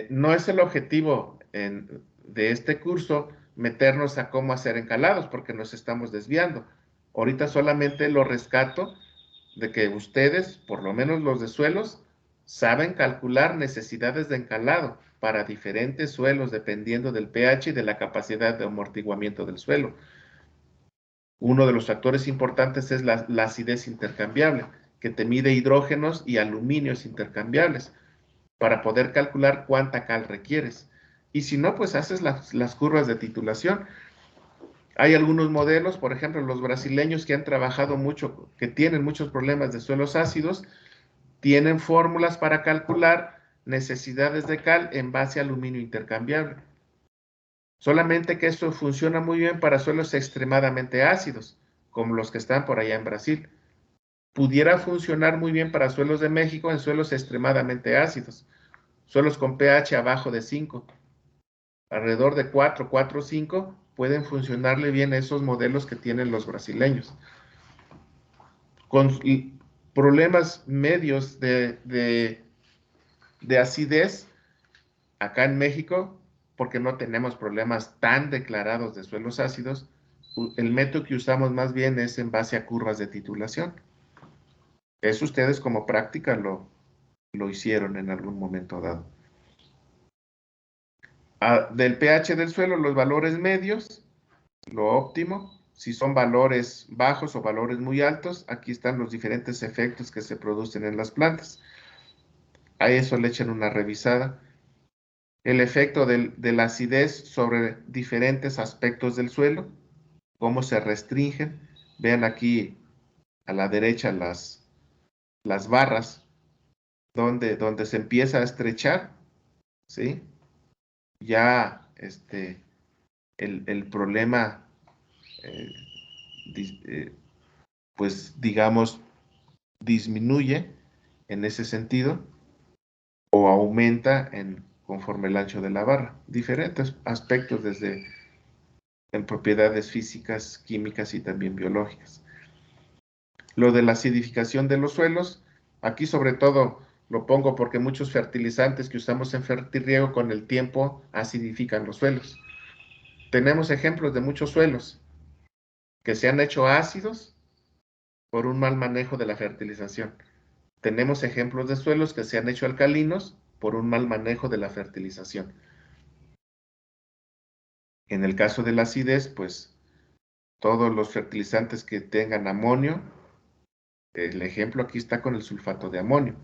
No es el objetivo de este curso meternos a cómo hacer encalados, porque nos estamos desviando. Ahorita solamente lo rescato de que ustedes, por lo menos los de suelos, saben calcular necesidades de encalado para diferentes suelos dependiendo del pH y de la capacidad de amortiguamiento del suelo. Uno de los factores importantes es la acidez intercambiable, que te mide hidrógenos y aluminios intercambiables para poder calcular cuánta cal requieres. Y si no, pues haces las curvas de titulación. Hay algunos modelos, por ejemplo, los brasileños que han trabajado mucho, que tienen muchos problemas de suelos ácidos, tienen fórmulas para calcular necesidades de cal en base a aluminio intercambiable. Solamente que esto funciona muy bien para suelos extremadamente ácidos, como los que están por allá en Brasil. Pudiera funcionar muy bien para suelos de México en suelos extremadamente ácidos, suelos con pH abajo de 5, alrededor de 4, 4, 5, pueden funcionarle bien esos modelos que tienen los brasileños. Con problemas medios de acidez, acá en México, porque no tenemos problemas tan declarados de suelos ácidos, el método que usamos más bien es en base a curvas de titulación. Eso ustedes como práctica lo hicieron en algún momento dado. Del pH del suelo, los valores medios, lo óptimo. Si son valores bajos o valores muy altos, aquí están los diferentes efectos que se producen en las plantas. A eso le echan una revisada. El efecto de la acidez sobre diferentes aspectos del suelo, cómo se restringen. Vean aquí a la derecha las barras donde se empieza a estrechar, ¿sí? Ya el problema, eh, pues digamos, disminuye en ese sentido o aumenta conforme el ancho de la barra. Diferentes aspectos desde en propiedades físicas, químicas y también biológicas. Lo de la acidificación de los suelos, aquí sobre todo lo pongo porque muchos fertilizantes que usamos en fertirriego con el tiempo acidifican los suelos. Tenemos ejemplos de muchos suelos que se han hecho ácidos por un mal manejo de la fertilización. Tenemos ejemplos de suelos que se han hecho alcalinos por un mal manejo de la fertilización. En el caso de la acidez, pues todos los fertilizantes que tengan amonio, el ejemplo aquí está con el sulfato de amonio,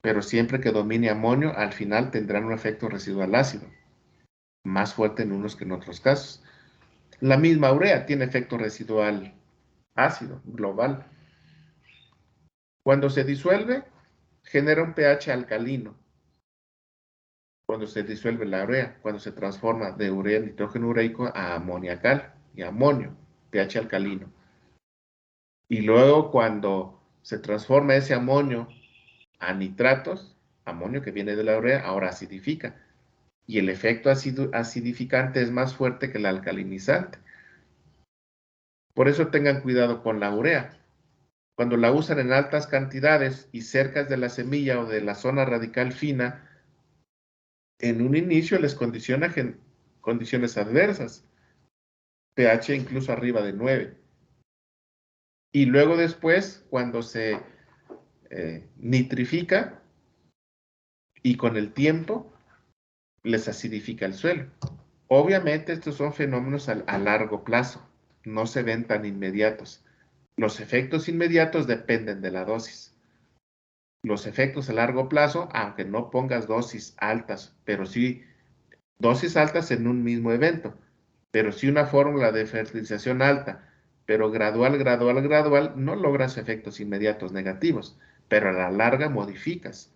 pero siempre que domine amonio, al final tendrán un efecto residual ácido, más fuerte en unos que en otros casos. La misma urea tiene efecto residual ácido, global. Cuando se disuelve, genera un pH alcalino. Cuando se disuelve la urea, cuando se transforma de urea nitrógeno ureico a amoniacal y amonio, pH alcalino. Y luego cuando se transforma ese amonio a nitratos, amonio que viene de la urea, ahora acidifica. Y el efecto acidificante es más fuerte que el alcalinizante. Por eso tengan cuidado con la urea. Cuando la usan en altas cantidades y cerca de la semilla o de la zona radical fina, en un inicio les condiciona condiciones adversas, pH incluso arriba de 9. Y luego después, cuando se nitrifica y con el tiempo, les acidifica el suelo. Obviamente estos son fenómenos a largo plazo, no se ven tan inmediatos. Los efectos inmediatos dependen de la dosis. Los efectos a largo plazo, aunque no pongas dosis altas, pero sí dosis altas en un mismo evento, pero sí una fórmula de fertilización alta, pero gradual, no logras efectos inmediatos negativos, pero a la larga modificas.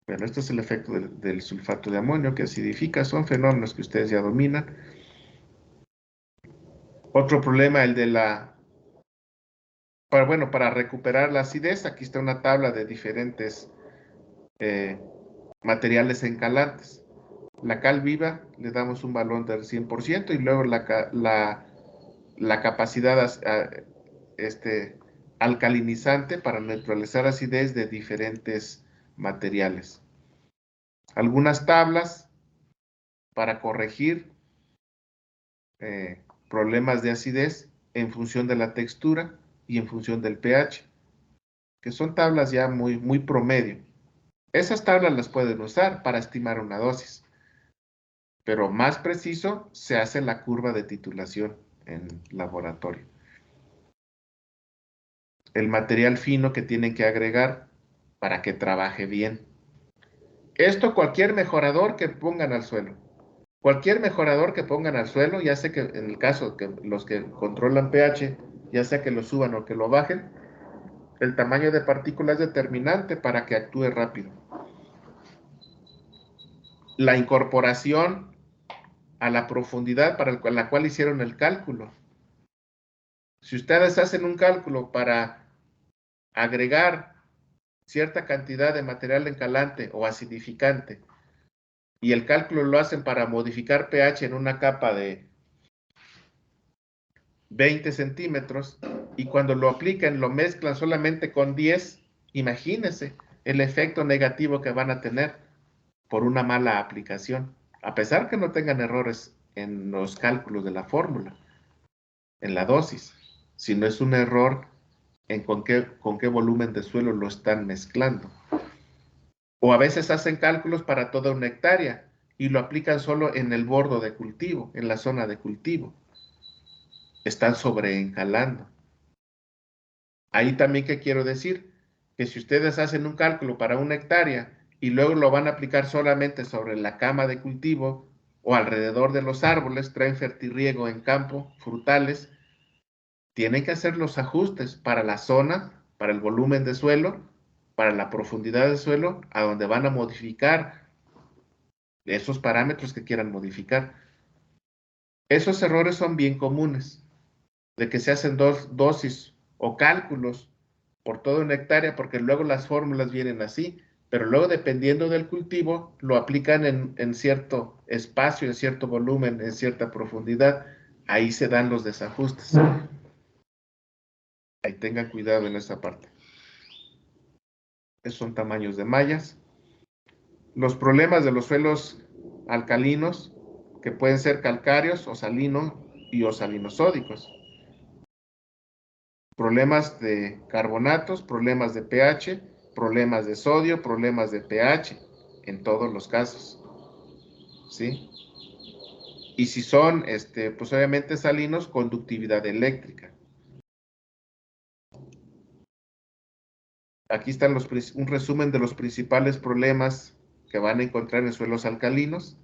Bueno, este es el efecto del sulfato de amonio que acidifica, son fenómenos que ustedes ya dominan. Otro problema, el de para recuperar la acidez, aquí está una tabla de diferentes materiales encalantes. La cal viva le damos un valor del 100% y luego la capacidad alcalinizante para neutralizar acidez de diferentes materiales. Algunas tablas para corregir problemas de acidez en función de la textura y en función del pH, que son tablas ya muy promedio. Esas tablas las pueden usar para estimar una dosis, pero más preciso se hace la curva de titulación en laboratorio. El material fino que tienen que agregar para que trabaje bien. Esto cualquier mejorador que pongan al suelo. Cualquier mejorador que pongan al suelo, ya sea que en el caso que los que controlan pH, ya sea que lo suban o que lo bajen, el tamaño de partícula es determinante para que actúe rápido. La incorporación a la profundidad para la cual hicieron el cálculo. Si ustedes hacen un cálculo para agregar cierta cantidad de material encalante o acidificante y el cálculo lo hacen para modificar pH en una capa de 20 centímetros y cuando lo aplican lo mezclan solamente con 10, imagínense el efecto negativo que van a tener por una mala aplicación, a pesar que no tengan errores en los cálculos de la fórmula, en la dosis, sino es un error en con qué volumen de suelo lo están mezclando. O a veces hacen cálculos para toda una hectárea y lo aplican solo en el bordo de cultivo, en la zona de cultivo. Están sobreencalando. Ahí también, ¿qué quiero decir? Que si ustedes hacen un cálculo para una hectárea y luego lo van a aplicar solamente sobre la cama de cultivo o alrededor de los árboles, traen fertirriego en campo, frutales, tienen que hacer los ajustes para la zona, para el volumen de suelo, para la profundidad del suelo, a donde van a modificar esos parámetros que quieran modificar. Esos errores son bien comunes, de que se hacen dosis o cálculos por toda una hectárea, porque luego las fórmulas vienen así, pero luego dependiendo del cultivo, lo aplican en cierto espacio, en cierto volumen, en cierta profundidad. Ahí se dan los desajustes. Ahí tengan cuidado en esa parte. Esos son tamaños de mallas. Los problemas de los suelos alcalinos, que pueden ser calcáreos, osalinos y osalinosódicos. Problemas de carbonatos, problemas de pH, problemas de sodio, problemas de pH, en todos los casos. ¿Sí? Y si son, pues obviamente salinos, conductividad eléctrica. Aquí están un resumen de los principales problemas que van a encontrar en suelos alcalinos.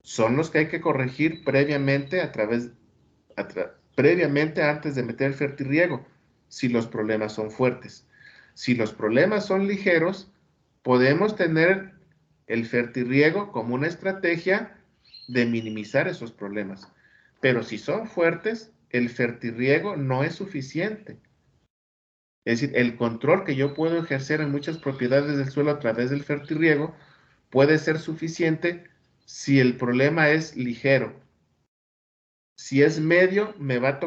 Son los que hay que corregir previamente previamente antes de meter el fertirriego, si los problemas son fuertes. Si los problemas son ligeros, podemos tener el fertirriego como una estrategia de minimizar esos problemas. Pero si son fuertes, el fertirriego no es suficiente. Es decir, el control que yo puedo ejercer en muchas propiedades del suelo a través del fertirriego puede ser suficiente si el problema es ligero. Si es medio, me va a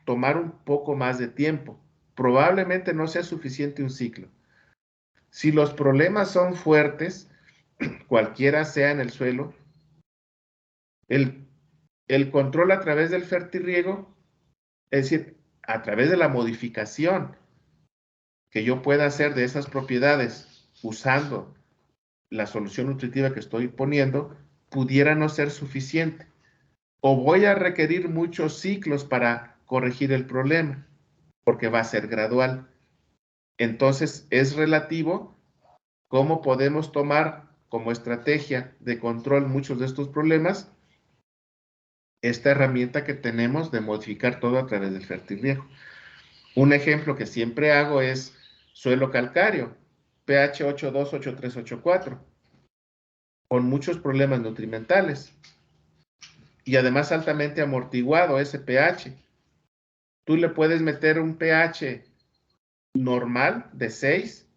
tomar un poco más de tiempo. Probablemente no sea suficiente un ciclo. Si los problemas son fuertes, cualquiera sea en el suelo, el control a través del fertirriego, es decir, a través de la modificación que yo pueda hacer de esas propiedades usando la solución nutritiva que estoy poniendo, pudiera no ser suficiente. O voy a requerir muchos ciclos para corregir el problema, porque va a ser gradual. Entonces, es relativo cómo podemos tomar como estrategia de control muchos de estos problemas esta herramienta que tenemos de modificar todo a través del fertirriego. Un ejemplo que siempre hago es suelo calcáreo, pH 8.2, 8.3, 8.4, con muchos problemas nutrimentales y además altamente amortiguado ese pH. Tú le puedes meter un pH normal de 6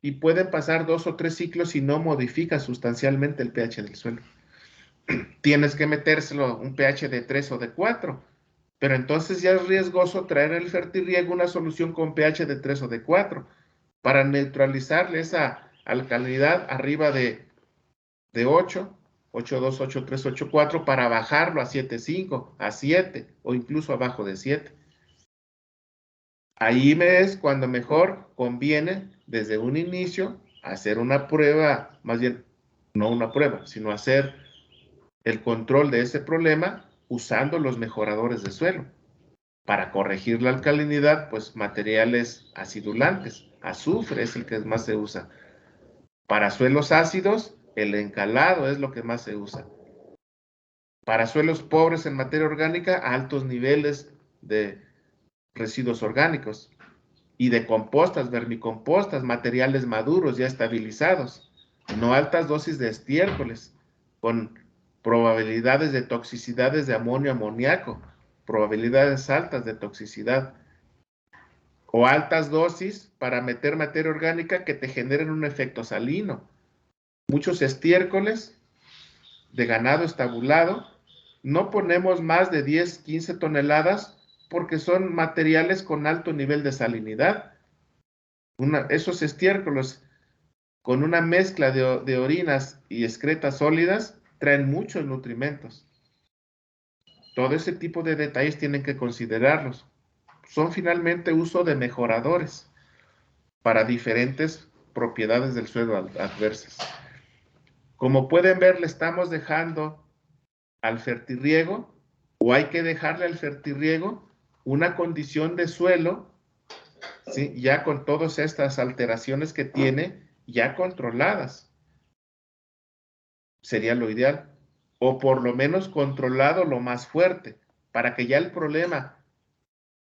y pueden pasar 2 o 3 ciclos y no modifica sustancialmente el pH del suelo. Tienes que metérselo un pH de 3 o de 4, pero entonces ya es riesgoso traer el fertirriego una solución con pH de 3 o de 4 para neutralizarle esa alcalinidad arriba de 8, 8.2, 8.3, 8.4 para bajarlo a 7.5, a 7 o incluso abajo de 7. Ahí es cuando mejor conviene desde un inicio hacer una prueba, más bien no una prueba, sino hacer el control de ese problema usando los mejoradores de suelo. Para corregir la alcalinidad, pues materiales acidulantes, azufre es el que más se usa. Para suelos ácidos, el encalado es lo que más se usa. Para suelos pobres en materia orgánica, altos niveles de residuos orgánicos y de compostas, vermicompostas, materiales maduros ya estabilizados, no altas dosis de estiércoles, con probabilidades de toxicidades de amonio, amoníaco, probabilidades altas de toxicidad, o altas dosis para meter materia orgánica que te generen un efecto salino. Muchos estiércoles de ganado estabulado, no ponemos más de 10, 15 toneladas porque son materiales con alto nivel de salinidad. Esos estiércoles con una mezcla de orinas y excretas sólidas traen muchos nutrimentos. Todo ese tipo de detalles tienen que considerarlos. Son finalmente uso de mejoradores para diferentes propiedades del suelo adversas. Como pueden ver, le estamos dejando al fertirriego, o hay que dejarle al fertirriego una condición de suelo, ¿sí? Ya con todas estas alteraciones que tiene, ya controladas. Sería lo ideal. O por lo menos controlado lo más fuerte, para que ya el problema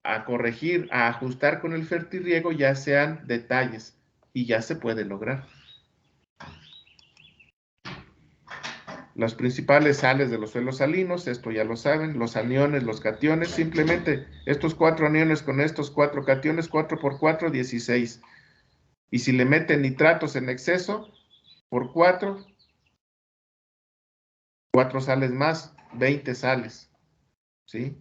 a corregir, a ajustar con el fertirriego ya sean detalles y ya se puede lograr. Las principales sales de los suelos salinos, esto ya lo saben, los aniones, los cationes, simplemente estos 4 aniones con estos 4 cationes, 4 por 4, 16. Y si le meten nitratos en exceso, por 4 sales más, 20 sales, ¿sí?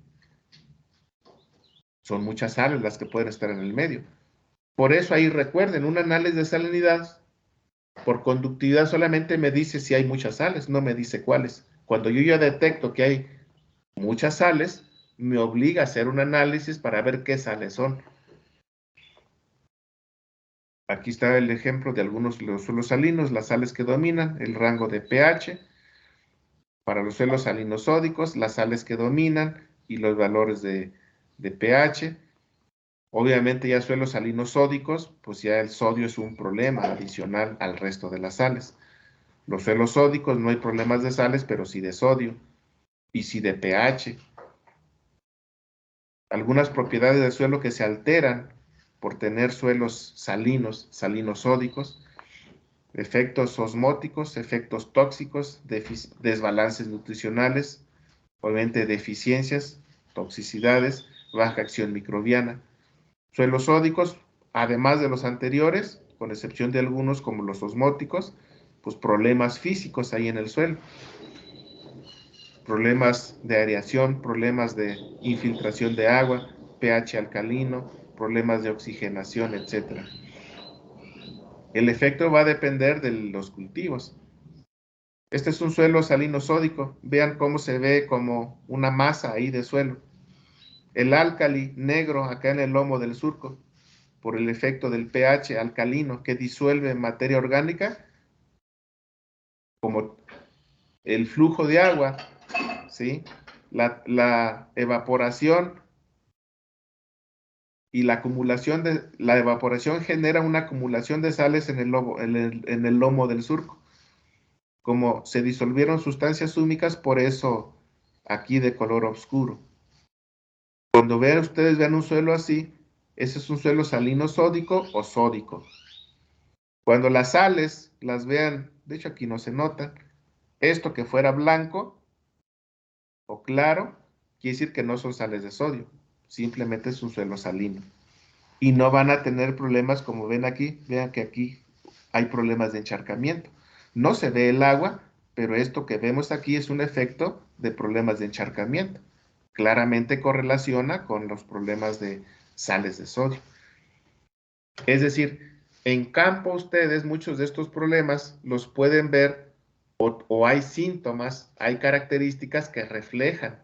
Son muchas sales las que pueden estar en el medio. Por eso ahí recuerden, un análisis de salinidad por conductividad solamente me dice si hay muchas sales, no me dice cuáles. Cuando yo ya detecto que hay muchas sales, me obliga a hacer un análisis para ver qué sales son. Aquí está el ejemplo de algunos de los suelos salinos, las sales que dominan, el rango de pH. Para los suelos salinosódicos, las sales que dominan y los valores de pH. Obviamente ya suelos salinosódicos, pues ya el sodio es un problema adicional al resto de las sales. Los suelos sódicos no hay problemas de sales, pero sí de sodio y sí de pH. Algunas propiedades del suelo que se alteran por tener suelos salinos, salinosódicos, efectos osmóticos, efectos tóxicos, desbalances nutricionales, obviamente deficiencias toxicidades, baja acción microbiana. Suelos sódicos, además de los anteriores, con excepción de algunos como los osmóticos, pues problemas físicos ahí en el suelo. Problemas de aireación, problemas de infiltración de agua, pH alcalino, problemas de oxigenación, etc. El efecto va a depender de los cultivos. Este es un suelo salino sódico. Vean cómo se ve como una masa ahí de suelo. El álcali negro acá en el lomo del surco, por el efecto del pH alcalino que disuelve materia orgánica, como el flujo de agua, ¿sí? La evaporación y la acumulación de la evaporación genera una acumulación de sales en el lomo del surco. Como se disolvieron sustancias húmicas, por eso aquí de color oscuro. Cuando ustedes vean un suelo así, ese es un suelo salino sódico o sódico. Cuando las sales las vean, de hecho aquí no se notan, esto que fuera blanco o claro, quiere decir que no son sales de sodio, simplemente es un suelo salino. Y no van a tener problemas como ven aquí, vean que aquí hay problemas de encharcamiento. No se ve el agua, pero esto que vemos aquí es un efecto de problemas de encharcamiento. Claramente correlaciona con los problemas de sales de sodio. Es decir, en campo ustedes muchos de estos problemas los pueden ver o hay síntomas, hay características que reflejan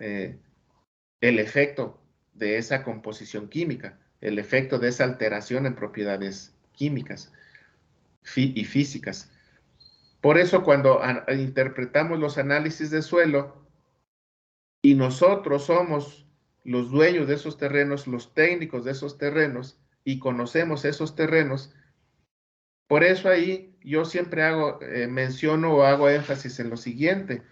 el efecto de esa composición química, el efecto de esa alteración en propiedades químicas y físicas. Por eso cuando interpretamos los análisis de suelo y nosotros somos los dueños de esos terrenos, los técnicos de esos terrenos y conocemos esos terrenos, por eso ahí yo siempre menciono o hago énfasis en lo siguiente.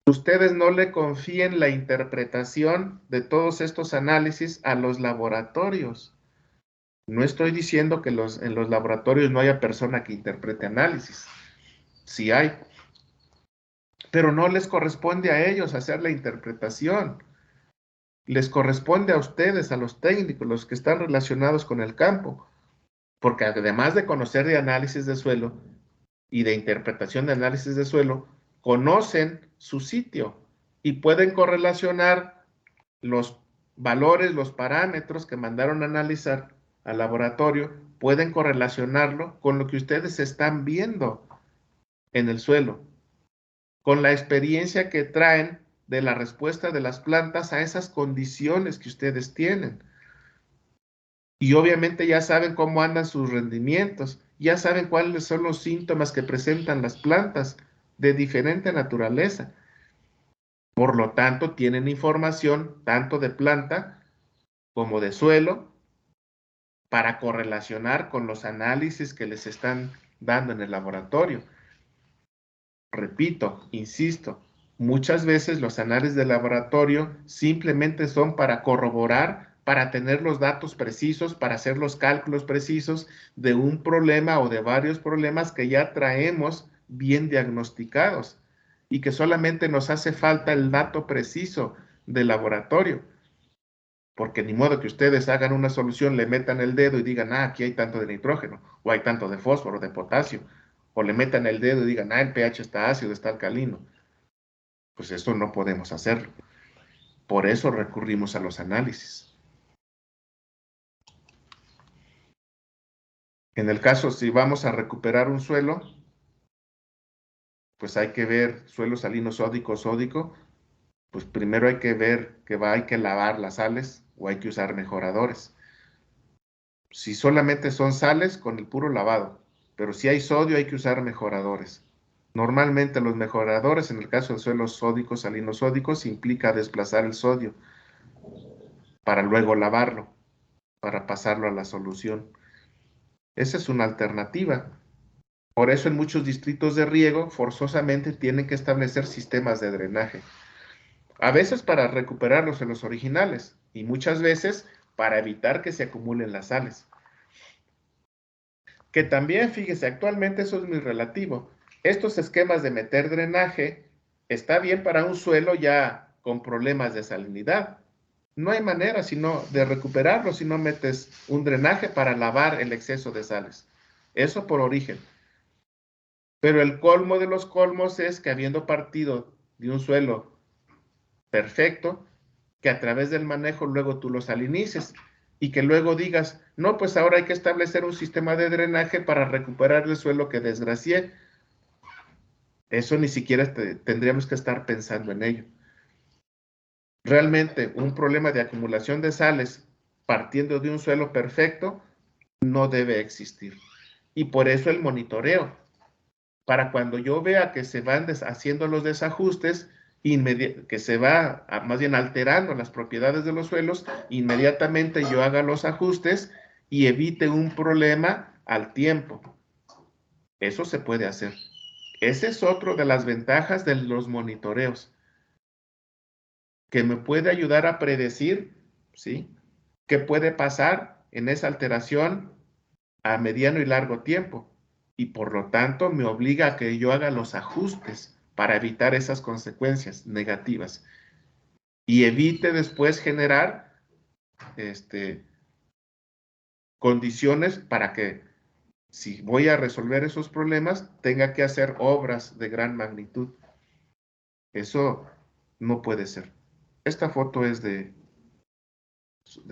Ustedes no le confíen la interpretación de todos estos análisis a los laboratorios. No estoy diciendo que en los laboratorios no haya persona que interprete análisis. Sí hay. Pero no les corresponde a ellos hacer la interpretación. Les corresponde a ustedes, a los técnicos, los que están relacionados con el campo. Porque además de conocer de análisis de suelo y de interpretación de análisis de suelo, conocen su sitio y pueden correlacionar los valores, los parámetros que mandaron a analizar al laboratorio, pueden correlacionarlo con lo que ustedes están viendo en el suelo, con la experiencia que traen de la respuesta de las plantas a esas condiciones que ustedes tienen. Y obviamente ya saben cómo andan sus rendimientos, ya saben cuáles son los síntomas que presentan las plantas de diferente naturaleza. Por lo tanto, tienen información tanto de planta como de suelo para correlacionar con los análisis que les están dando en el laboratorio. Repito, insisto, muchas veces los análisis de laboratorio simplemente son para corroborar, para tener los datos precisos, para hacer los cálculos precisos de un problema o de varios problemas que ya traemos bien diagnosticados y que solamente nos hace falta el dato preciso del laboratorio. Porque ni modo que ustedes hagan una solución, le metan el dedo y digan, aquí hay tanto de nitrógeno, o hay tanto de fósforo, de potasio, o le metan el dedo y digan, el pH está ácido, está alcalino. Pues eso no podemos hacerlo. Por eso recurrimos a los análisis. En el caso, si vamos a recuperar un suelo, pues hay que ver suelo salino sódico, sódico, pues primero hay que ver que hay que lavar las sales o hay que usar mejoradores. Si solamente son sales, con el puro lavado, pero si hay sodio hay que usar mejoradores. Normalmente los mejoradores, en el caso de suelos sódicos, salinosódicos, implica desplazar el sodio para luego lavarlo, para pasarlo a la solución. Esa es una alternativa. Por eso en muchos distritos de riego forzosamente tienen que establecer sistemas de drenaje. A veces para recuperarlos en los originales y muchas veces para evitar que se acumulen las sales. Que también, fíjese, actualmente eso es muy relativo. Estos esquemas de meter drenaje está bien para un suelo ya con problemas de salinidad. No hay manera de recuperarlo si no metes un drenaje para lavar el exceso de sales. Eso por origen. Pero el colmo de los colmos es que habiendo partido de un suelo perfecto, que a través del manejo luego tú lo salinices y que luego digas, no, pues ahora hay que establecer un sistema de drenaje para recuperar el suelo que desgracié. Eso ni siquiera tendríamos que estar pensando en ello. Realmente un problema de acumulación de sales partiendo de un suelo perfecto no debe existir. Y por eso el monitoreo, para cuando yo vea que se van haciendo los desajustes, que se va más bien alterando las propiedades de los suelos, inmediatamente yo haga los ajustes y evite un problema al tiempo. Eso se puede hacer. Ese es otro de las ventajas de los monitoreos, que me puede ayudar a predecir, ¿sí?, qué puede pasar en esa alteración a mediano y largo tiempo. Y por lo tanto me obliga a que yo haga los ajustes para evitar esas consecuencias negativas. Y evite después generar condiciones para que, si voy a resolver esos problemas, tenga que hacer obras de gran magnitud. Eso no puede ser. Esta foto es de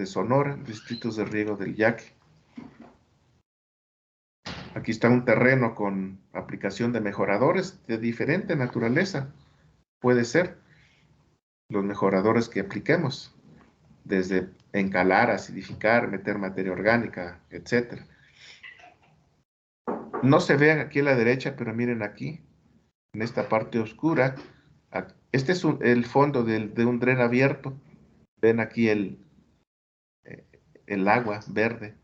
Sonora, distritos de riego del Yaqui. Aquí está un terreno con aplicación de mejoradores de diferente naturaleza. Puede ser los mejoradores que apliquemos, desde encalar, acidificar, meter materia orgánica, etc. No se ve aquí a la derecha, pero miren aquí, en esta parte oscura, este es el fondo de un dren abierto. Ven aquí el agua verde.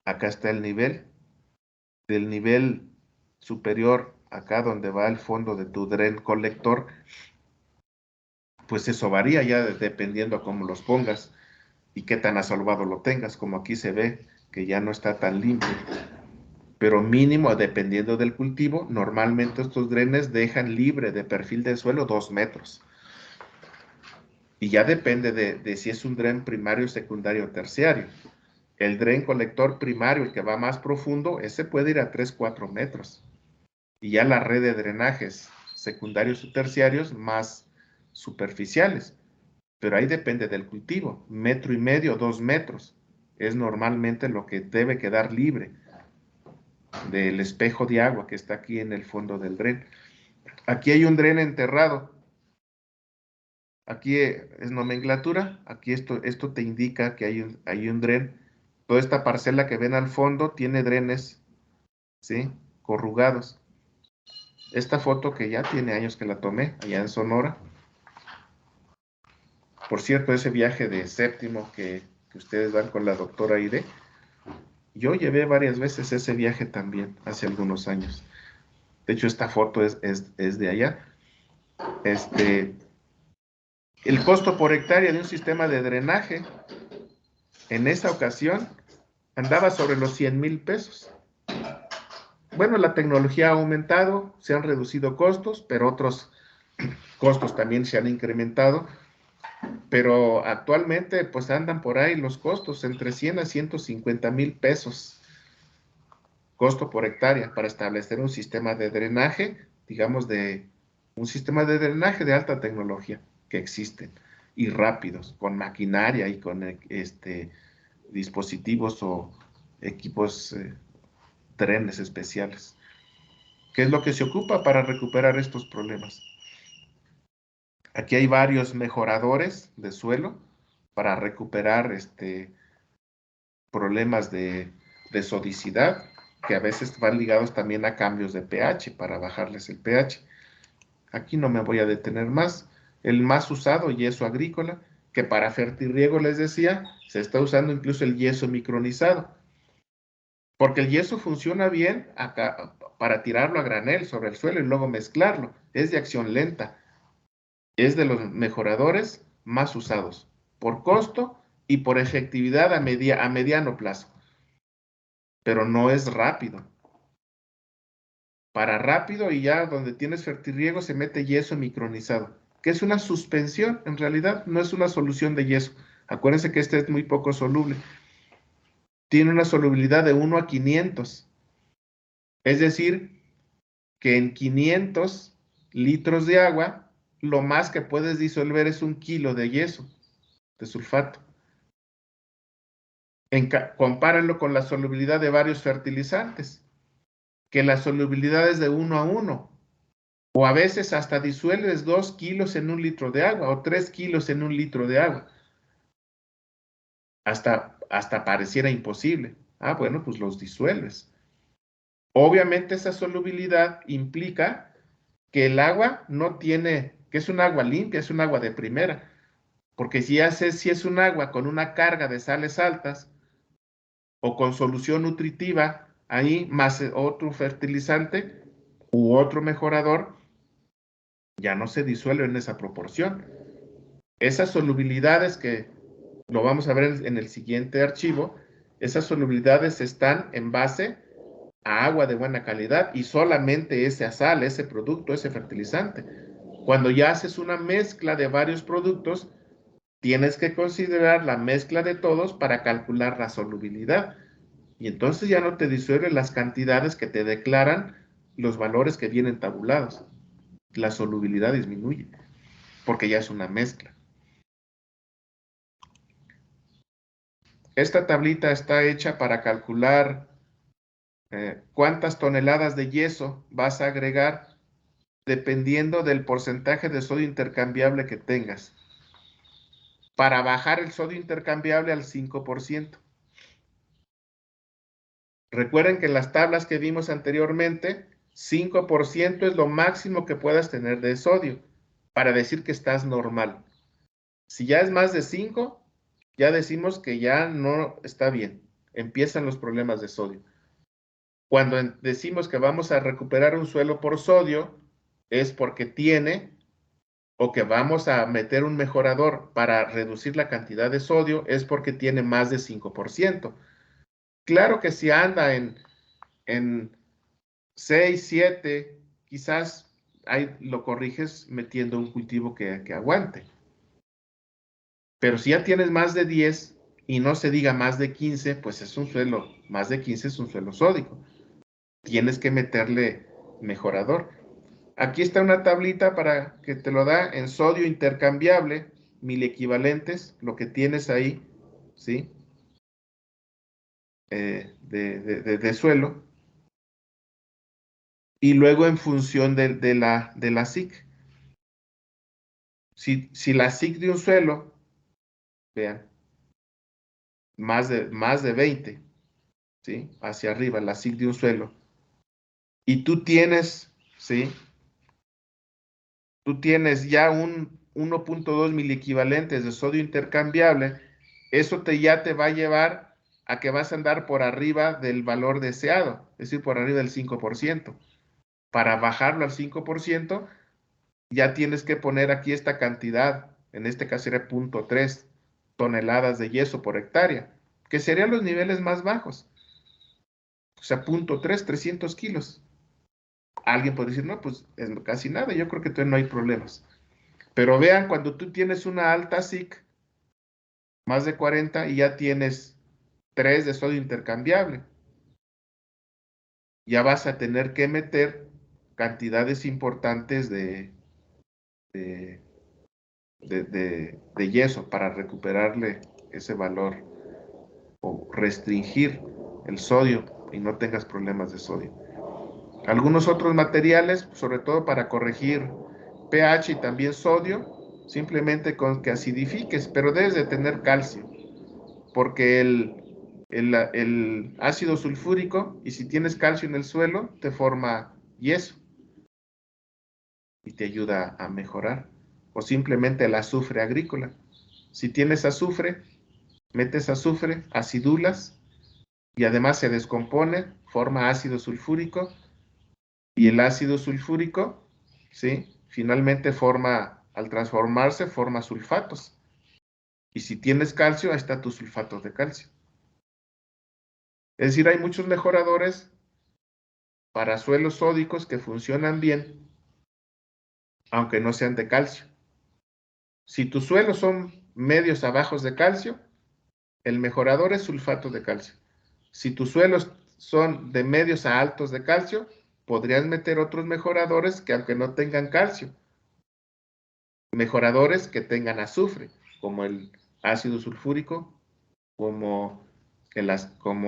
Acá está el nivel. Del nivel superior, acá donde va el fondo de tu dren colector, pues eso varía ya dependiendo a cómo los pongas y qué tan asolvado lo tengas, como aquí se ve que ya no está tan limpio. Pero mínimo, dependiendo del cultivo, normalmente estos drenes dejan libre de perfil del suelo 2 metros. Y ya depende de si es un dren primario, secundario o terciario. El dren colector primario, el que va más profundo, ese puede ir a 3, 4 metros. Y ya la red de drenajes secundarios o terciarios más superficiales. Pero ahí depende del cultivo. 1,5 metros, 2 metros. Es normalmente lo que debe quedar libre del espejo de agua que está aquí en el fondo del dren. Aquí hay un dren enterrado. Aquí es nomenclatura. Aquí esto te indica que hay un dren. Toda esta parcela que ven al fondo tiene drenes, ¿sí?, corrugados. Esta foto que ya tiene años que la tomé allá en Sonora. Por cierto, ese viaje de séptimo que ustedes van con la doctora Aide, yo llevé varias veces ese viaje también, hace algunos años. De hecho, esta foto es de allá. El costo por hectárea de un sistema de drenaje, en esa ocasión, andaba sobre los 100,000 pesos. Bueno, la tecnología ha aumentado, se han reducido costos, pero otros costos también se han incrementado. Pero actualmente, pues andan por ahí los costos entre 100 a 150,000 pesos. Costo por hectárea para establecer un sistema de drenaje, digamos un sistema de drenaje de alta tecnología que existen y rápidos, con maquinaria y con dispositivos o equipos, trenes especiales. ¿Qué es lo que se ocupa para recuperar estos problemas? Aquí hay varios mejoradores de suelo para recuperar problemas de sodicidad, que a veces van ligados también a cambios de pH, para bajarles el pH. Aquí no me voy a detener más. El más usado, yeso agrícola, que para fertirriego, les decía, se está usando incluso el yeso micronizado, porque el yeso funciona bien acá, para tirarlo a granel sobre el suelo y luego mezclarlo. Es de acción lenta. Es de los mejoradores más usados, por costo y por efectividad a mediano plazo. Pero no es rápido. Para rápido y ya donde tienes fertirriego se mete yeso micronizado. que es una suspensión, en realidad no es una solución de yeso. Acuérdense que este es muy poco soluble. Tiene una solubilidad de 1 a 500. Es decir, que en 500 litros de agua, lo más que puedes disolver es 1 kilo de yeso, de sulfato. Compárenlo con la solubilidad de varios fertilizantes, que la solubilidad es de 1 a 1. O a veces hasta disuelves 2 kilos en 1 litro de agua o 3 kilos en 1 litro de agua. Hasta pareciera imposible. Ah, bueno, pues los disuelves. Obviamente esa solubilidad implica que el agua no tiene, que es un agua limpia, es un agua de primera. Porque si es un agua con una carga de sales altas o con solución nutritiva, ahí más otro fertilizante u otro mejorador, ya no se disuelve en esa proporción. Esas solubilidades que lo vamos a ver en el siguiente archivo, esas solubilidades están en base a agua de buena calidad y solamente ese sal, ese producto, ese fertilizante. Cuando ya haces una mezcla de varios productos, tienes que considerar la mezcla de todos para calcular la solubilidad. Y entonces ya no te disuelven las cantidades que te declaran los valores que vienen tabulados. La solubilidad disminuye, porque ya es una mezcla. Esta tablita está hecha para calcular cuántas toneladas de yeso vas a agregar dependiendo del porcentaje de sodio intercambiable que tengas, para bajar el sodio intercambiable al 5%. Recuerden que en las tablas que vimos anteriormente, 5% es lo máximo que puedas tener de sodio para decir que estás normal. Si ya es más de 5, ya decimos que ya no está bien. Empiezan los problemas de sodio. Cuando decimos que vamos a recuperar un suelo por sodio, es porque tiene, o que vamos a meter un mejorador para reducir la cantidad de sodio, es porque tiene más de 5%. Claro que si anda en 6, 7, quizás ahí lo corriges metiendo un cultivo que aguante. Pero si ya tienes más de 10 y no se diga más de 15, pues es un suelo, más de 15 es un suelo sódico. Tienes que meterle mejorador. Aquí está una tablita para que te lo da en sodio intercambiable, 1000 equivalentes, lo que tienes ahí, ¿sí? De suelo. Y luego en función de la SIC. Si la SIC de un suelo, vean, más de 20, ¿sí? Hacia arriba, la SIC de un suelo. Y tú tienes, ¿sí? Tú tienes ya un 1.2 miliequivalentes de sodio intercambiable, eso ya te va a llevar a que vas a andar por arriba del valor deseado, es decir, por arriba del 5%. Para bajarlo al 5%, ya tienes que poner aquí esta cantidad, en este caso sería 0.3 toneladas de yeso por hectárea, que serían los niveles más bajos. O sea, 0.3, 300 kilos. Alguien puede decir, no, pues es casi nada, yo creo que todavía no hay problemas. Pero vean, cuando tú tienes una alta SIC, más de 40, y ya tienes 3 de sodio intercambiable, ya vas a tener que meter cantidades importantes de yeso para recuperarle ese valor o restringir el sodio y no tengas problemas de sodio. Algunos otros materiales, sobre todo para corregir pH y también sodio, simplemente con que acidifiques, pero debes de tener calcio, porque el ácido sulfúrico, y si tienes calcio en el suelo, te forma yeso y te ayuda a mejorar. O simplemente el azufre agrícola. Si tienes azufre, metes azufre, acidulas, y además se descompone, forma ácido sulfúrico, y el ácido sulfúrico, ¿sí? Finalmente al transformarse, forma sulfatos. Y si tienes calcio, ahí está tu sulfato de calcio. Es decir, hay muchos mejoradores para suelos sódicos que funcionan bien, aunque no sean de calcio. Si tus suelos son medios a bajos de calcio, el mejorador es sulfato de calcio. Si tus suelos son de medios a altos de calcio, podrías meter otros mejoradores que aunque no tengan calcio, mejoradores que tengan azufre, como el ácido sulfúrico, como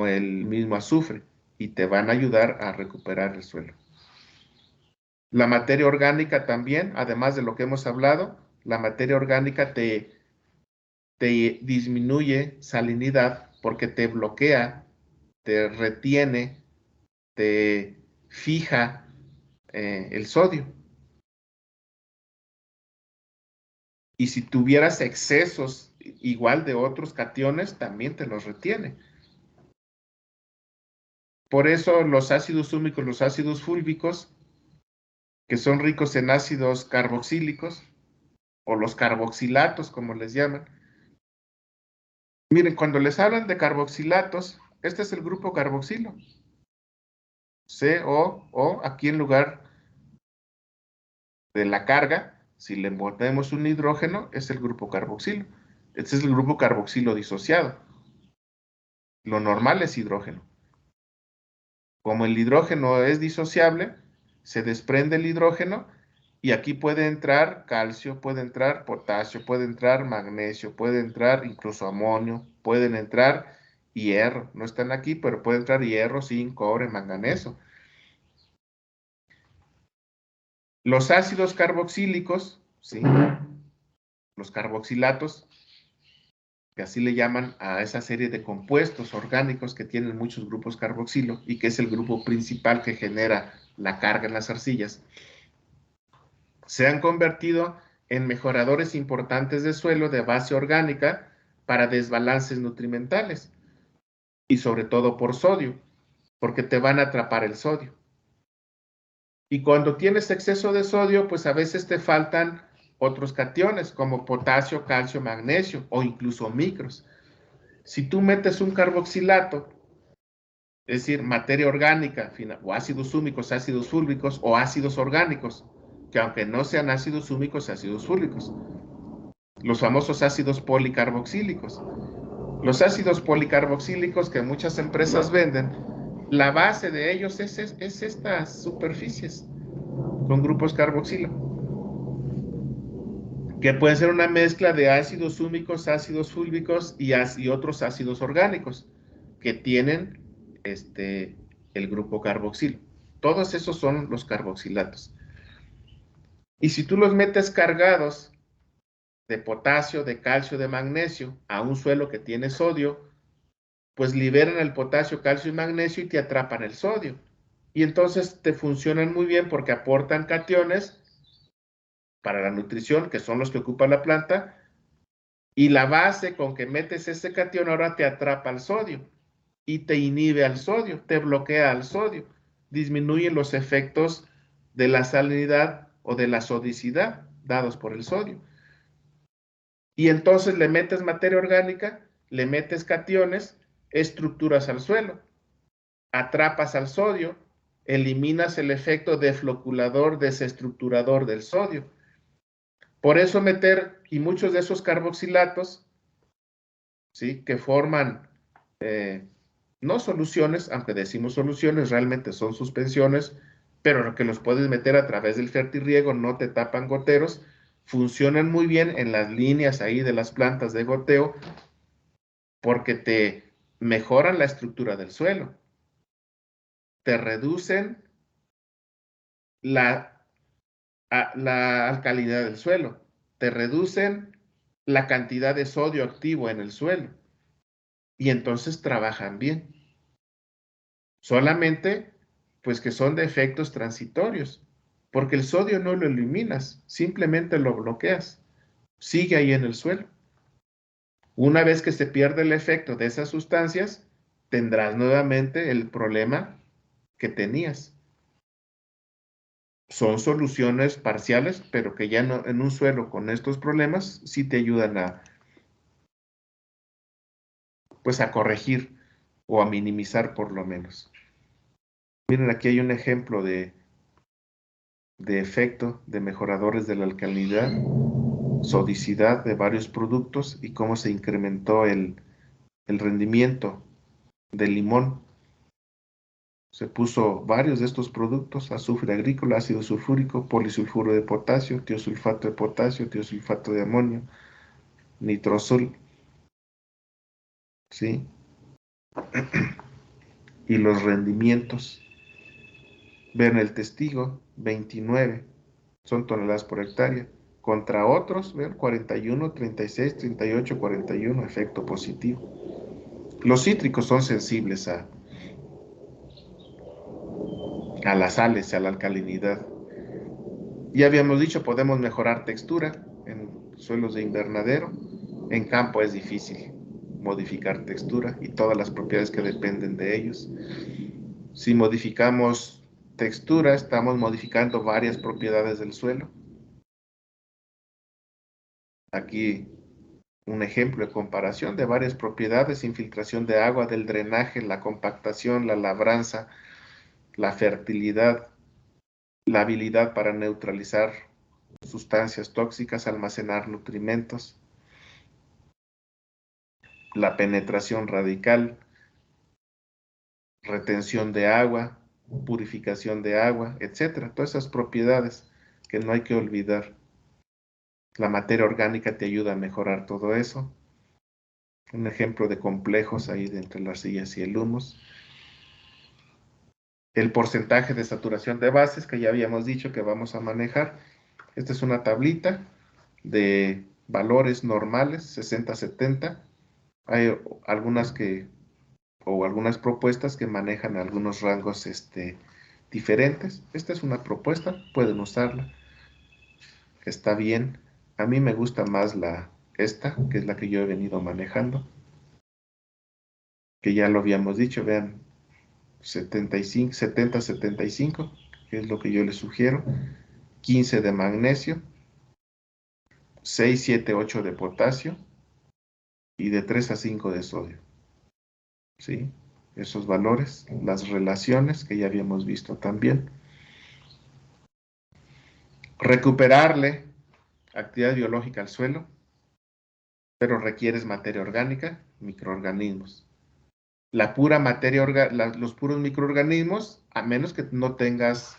el mismo azufre, y te van a ayudar a recuperar el suelo. La materia orgánica también, además de lo que hemos hablado, la materia orgánica te disminuye salinidad porque te bloquea, te retiene, te fija el sodio. Y si tuvieras excesos igual de otros cationes, también te los retiene. Por eso los ácidos húmicos, los ácidos fúlvicos, que son ricos en ácidos carboxílicos, o los carboxilatos, como les llaman. Miren, cuando les hablan de carboxilatos, este es el grupo carboxilo. CO, aquí en lugar de la carga, si le ponemos un hidrógeno, es el grupo carboxilo. Este es el grupo carboxilo disociado. Lo normal es hidrógeno. Como el hidrógeno es disociable, se desprende el hidrógeno y aquí puede entrar calcio, puede entrar potasio, puede entrar magnesio, puede entrar incluso amonio, pueden entrar hierro. No están aquí, pero puede entrar hierro, zinc, cobre, manganeso. Los ácidos carboxílicos, ¿sí? Los carboxilatos, que así le llaman a esa serie de compuestos orgánicos que tienen muchos grupos carboxilo y que es el grupo principal que genera la carga en las arcillas, se han convertido en mejoradores importantes de suelo de base orgánica para desbalances nutrimentales y sobre todo por sodio, porque te van a atrapar el sodio. Y cuando tienes exceso de sodio, pues a veces te faltan otros cationes como potasio, calcio, magnesio o incluso micros. Si tú metes un carboxilato, es decir, materia orgánica, o ácidos húmicos, ácidos fúlvicos o ácidos orgánicos, que aunque no sean ácidos húmicos, ácidos fúlvicos, los famosos ácidos policarboxílicos. Los ácidos policarboxílicos que muchas empresas venden, la base de ellos es estas superficies con grupos carboxilo, que pueden ser una mezcla de ácidos húmicos, ácidos fúlvicos y otros ácidos orgánicos que tienen el grupo carboxilo. Todos esos son los carboxilatos. Y si tú los metes cargados de potasio, de calcio, de magnesio a un suelo que tiene sodio, pues liberan el potasio, calcio y magnesio y te atrapan el sodio. Y entonces te funcionan muy bien porque aportan cationes para la nutrición, que son los que ocupa la planta, y la base con que metes ese catión ahora te atrapa al sodio y te inhibe al sodio, te bloquea al sodio, disminuye los efectos de la salinidad o de la sodicidad dados por el sodio. Y entonces le metes materia orgánica, le metes cationes, estructuras al suelo, atrapas al sodio, eliminas el efecto defloculador, desestructurador del sodio. Por eso meter, y muchos de esos carboxilatos, ¿sí?, que forman no soluciones, aunque decimos soluciones, realmente son suspensiones, pero que los puedes meter a través del fertirriego, no te tapan goteros, funcionan muy bien en las líneas ahí de las plantas de goteo, porque te mejoran la estructura del suelo, te reducen la alcalinidad del suelo, te reducen la cantidad de sodio activo en el suelo y entonces trabajan bien. Solamente, pues que son de efectos transitorios, porque el sodio no lo eliminas, simplemente lo bloqueas, sigue ahí en el suelo. Una vez que se pierde el efecto de esas sustancias, tendrás nuevamente el problema que tenías. Son soluciones parciales, pero que ya no, en un suelo con estos problemas sí te ayudan pues a corregir o a minimizar por lo menos. Miren, aquí hay un ejemplo de efecto de mejoradores de la alcalinidad. sodicidad de varios productos y cómo se incrementó el rendimiento del limón. Se puso varios de estos productos: azufre agrícola, ácido sulfúrico, polisulfuro de potasio, tiosulfato de potasio, tiosulfato de amonio, nitrosol, ¿sí? Y los rendimientos. Vean el testigo, 29 son toneladas por hectárea, contra otros, vean, 41, 36, 38, 41, efecto positivo. Los cítricos son sensibles a las sales, a la alcalinidad. Ya habíamos dicho, podemos mejorar textura en suelos de invernadero. En campo es difícil modificar textura y todas las propiedades que dependen de ellos. Si modificamos textura, estamos modificando varias propiedades del suelo. Aquí un ejemplo de comparación de varias propiedades: infiltración de agua, del drenaje, la compactación, la labranza, la fertilidad, la habilidad para neutralizar sustancias tóxicas, almacenar nutrimentos, la penetración radical, retención de agua, purificación de agua, etcétera. Todas esas propiedades que no hay que olvidar. La materia orgánica te ayuda a mejorar todo eso. Un ejemplo de complejos ahí de entre las arcillas y el humus. El porcentaje de saturación de bases, que ya habíamos dicho que vamos a manejar. Esta es una tablita de valores normales, 60-70. Hay algunas algunas propuestas que manejan algunos rangos diferentes. Esta es una propuesta, pueden usarla, está bien. A mí me gusta más esta, que es la que yo he venido manejando, que ya lo habíamos dicho. Vean, 75, 70-75, que es lo que yo les sugiero. 15 de magnesio, 6, 7, 8 de potasio y de 3 a 5 de sodio. ¿Sí? Esos valores, las relaciones que ya habíamos visto también. Recuperarle actividad biológica al suelo, pero requieres materia orgánica, microorganismos. La pura materia los puros microorganismos, a menos que no tengas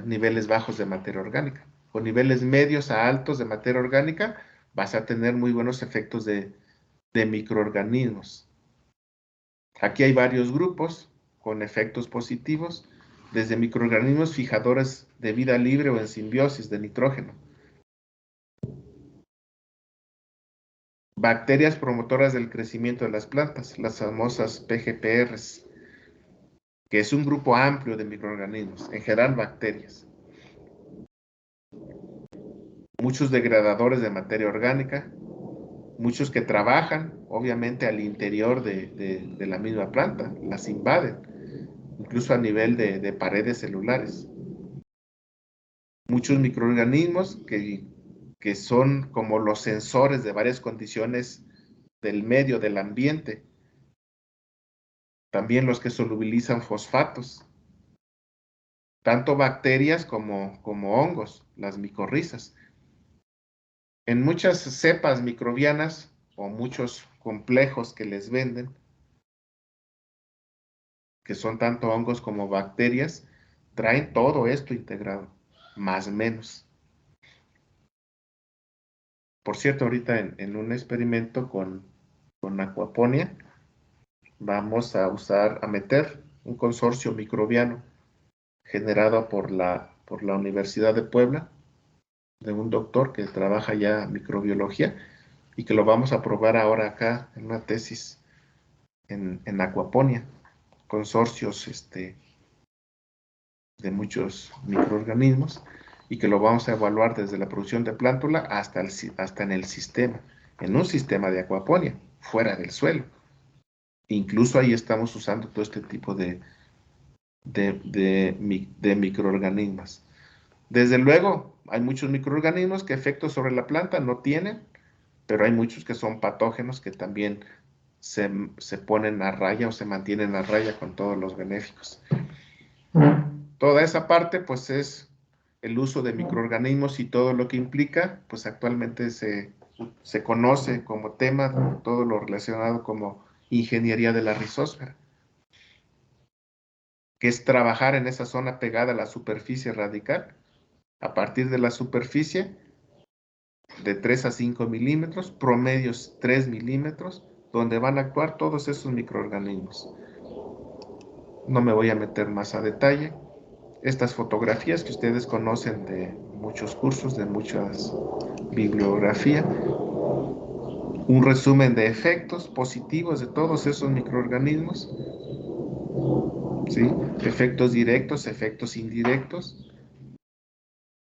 niveles bajos de materia orgánica, o niveles medios a altos de materia orgánica, vas a tener muy buenos efectos de microorganismos. Aquí hay varios grupos con efectos positivos, desde microorganismos fijadores de vida libre o en simbiosis de nitrógeno, bacterias promotoras del crecimiento de las plantas, las famosas PGPRs, que es un grupo amplio de microorganismos, en general bacterias. Muchos degradadores de materia orgánica, muchos que trabajan, obviamente, al interior de la misma planta, las invaden, incluso a nivel de paredes celulares. Muchos microorganismos que son como los sensores de varias condiciones del medio, del ambiente. También los que solubilizan fosfatos, tanto bacterias como hongos, las micorrizas. En muchas cepas microbianas o muchos complejos que les venden, que son tanto hongos como bacterias, traen todo esto integrado, más o menos. Por cierto, ahorita en un experimento con acuaponia, vamos a meter un consorcio microbiano generado por la Universidad de Puebla, de un doctor que trabaja ya microbiología, y que lo vamos a probar ahora acá en una tesis en acuaponia, consorcios de muchos microorganismos, y que lo vamos a evaluar desde la producción de plántula hasta en el sistema, en un sistema de acuaponia, fuera del suelo. Incluso ahí estamos usando todo este tipo de microorganismos. Desde luego, hay muchos microorganismos que efectos sobre la planta no tienen, pero hay muchos que son patógenos que también se ponen a raya o se mantienen a raya con todos los benéficos. Toda esa parte, pues, es el uso de microorganismos y todo lo que implica, pues actualmente se conoce como tema todo lo relacionado como ingeniería de la rizósfera, que es trabajar en esa zona pegada a la superficie radical, a partir de la superficie de 3 a 5 milímetros, promedios 3 milímetros, donde van a actuar todos esos microorganismos. No me voy a meter más a detalle. Estas fotografías que ustedes conocen de muchos cursos, de muchas bibliografía, un resumen de efectos positivos de todos esos microorganismos, ¿sí? Efectos directos, efectos indirectos,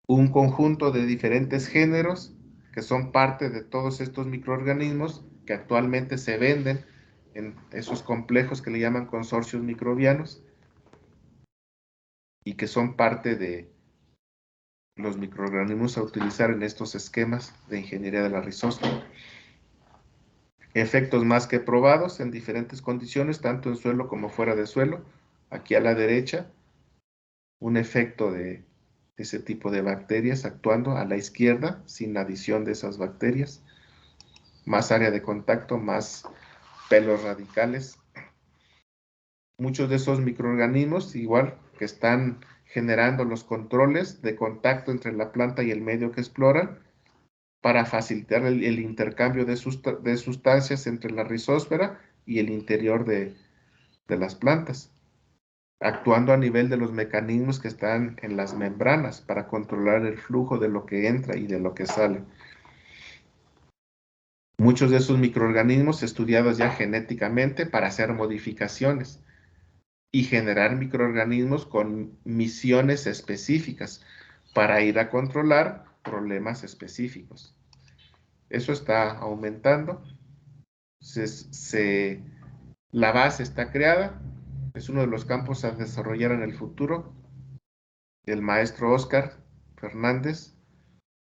un conjunto de diferentes géneros que son parte de todos estos microorganismos que actualmente se venden en esos complejos que le llaman consorcios microbianos y que son parte de los microorganismos a utilizar en estos esquemas de ingeniería de la rizósfera. Efectos más que probados en diferentes condiciones, tanto en suelo como fuera de suelo. Aquí a la derecha, un efecto de ese tipo de bacterias actuando. A la izquierda, sin la adición de esas bacterias. Más área de contacto, más pelos radicales. Muchos de esos microorganismos, igual que están generando los controles de contacto entre la planta y el medio que exploran, para facilitar el intercambio de sustancias entre la rizósfera y el interior de las plantas, actuando a nivel de los mecanismos que están en las membranas para controlar el flujo de lo que entra y de lo que sale. Muchos de esos microorganismos estudiados ya genéticamente para hacer modificaciones y generar microorganismos con misiones específicas para ir a controlar problemas específicos. Eso está aumentando. La base está creada. Es uno de los campos a desarrollar en el futuro. El maestro Oscar Fernández,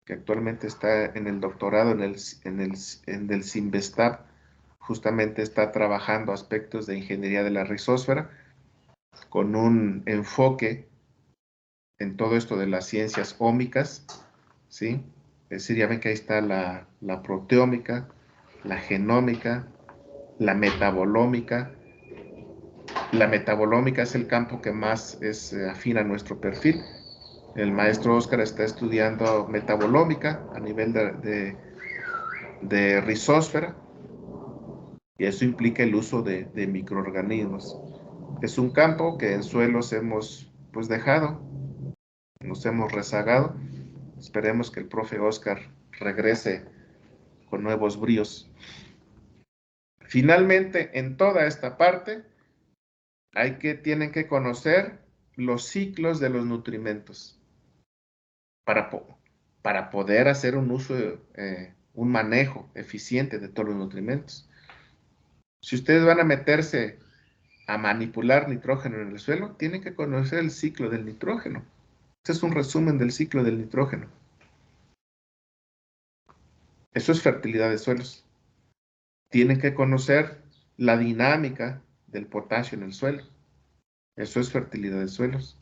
que actualmente está en el doctorado en el CIMBESTAB, justamente está trabajando aspectos de ingeniería de la rizósfera con un enfoque en todo esto de las ciencias ómicas, ¿sí? Es decir, ya ven que ahí está la proteómica, la genómica, la metabolómica. La metabolómica es el campo que más es afín a nuestro perfil. El maestro Oscar está estudiando metabolómica a nivel de rizósfera, y eso implica el uso de microorganismos. Es un campo que en suelos hemos pues dejado, nos hemos rezagado. Esperemos que el profe Oscar regrese con nuevos bríos. Finalmente, en toda esta parte, tienen que conocer los ciclos de los nutrimentos para poder hacer un uso, un manejo eficiente de todos los nutrimentos. Si ustedes van a meterse a manipular nitrógeno en el suelo, tienen que conocer el ciclo del nitrógeno. Este es un resumen del ciclo del nitrógeno. Eso es fertilidad de suelos. Tienen que conocer la dinámica del potasio en el suelo. Eso es fertilidad de suelos.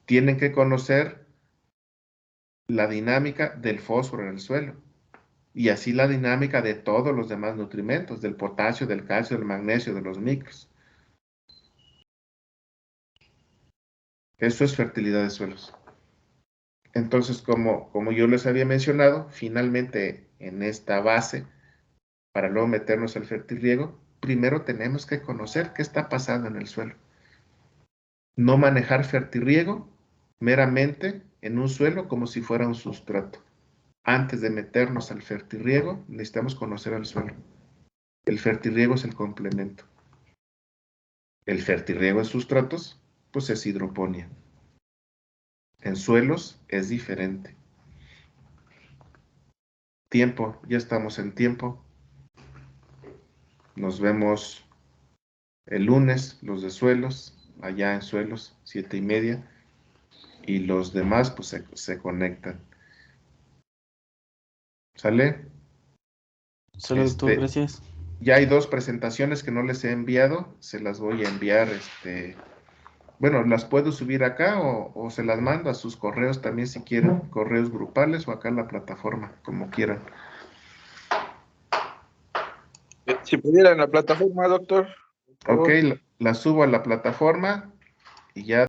Tienen que conocer la dinámica del fósforo en el suelo. Y así la dinámica de todos los demás nutrimentos, del potasio, del calcio, del magnesio, de los micros. Eso es fertilidad de suelos. Entonces, como yo les había mencionado, finalmente en esta base, para luego meternos al fertirriego, primero tenemos que conocer qué está pasando en el suelo. No manejar fertirriego meramente en un suelo como si fuera un sustrato. Antes de meternos al fertirriego, necesitamos conocer al suelo. El fertirriego es el complemento. El fertirriego en sustratos, pues es hidroponía. En suelos es diferente. Tiempo, ya estamos en tiempo. Nos vemos el lunes, los de suelos, allá en suelos, 7:30. Y los demás, pues se conectan. ¿Sale? Solo doctor, gracias. Ya hay 2 presentaciones que no les he enviado. Se las voy a enviar, Bueno, las puedo subir acá o se las mando a sus correos también si quieren, correos grupales o acá en la plataforma, como quieran. Si pudiera en la plataforma, doctor. Por Ok, favor. la subo a la plataforma y ya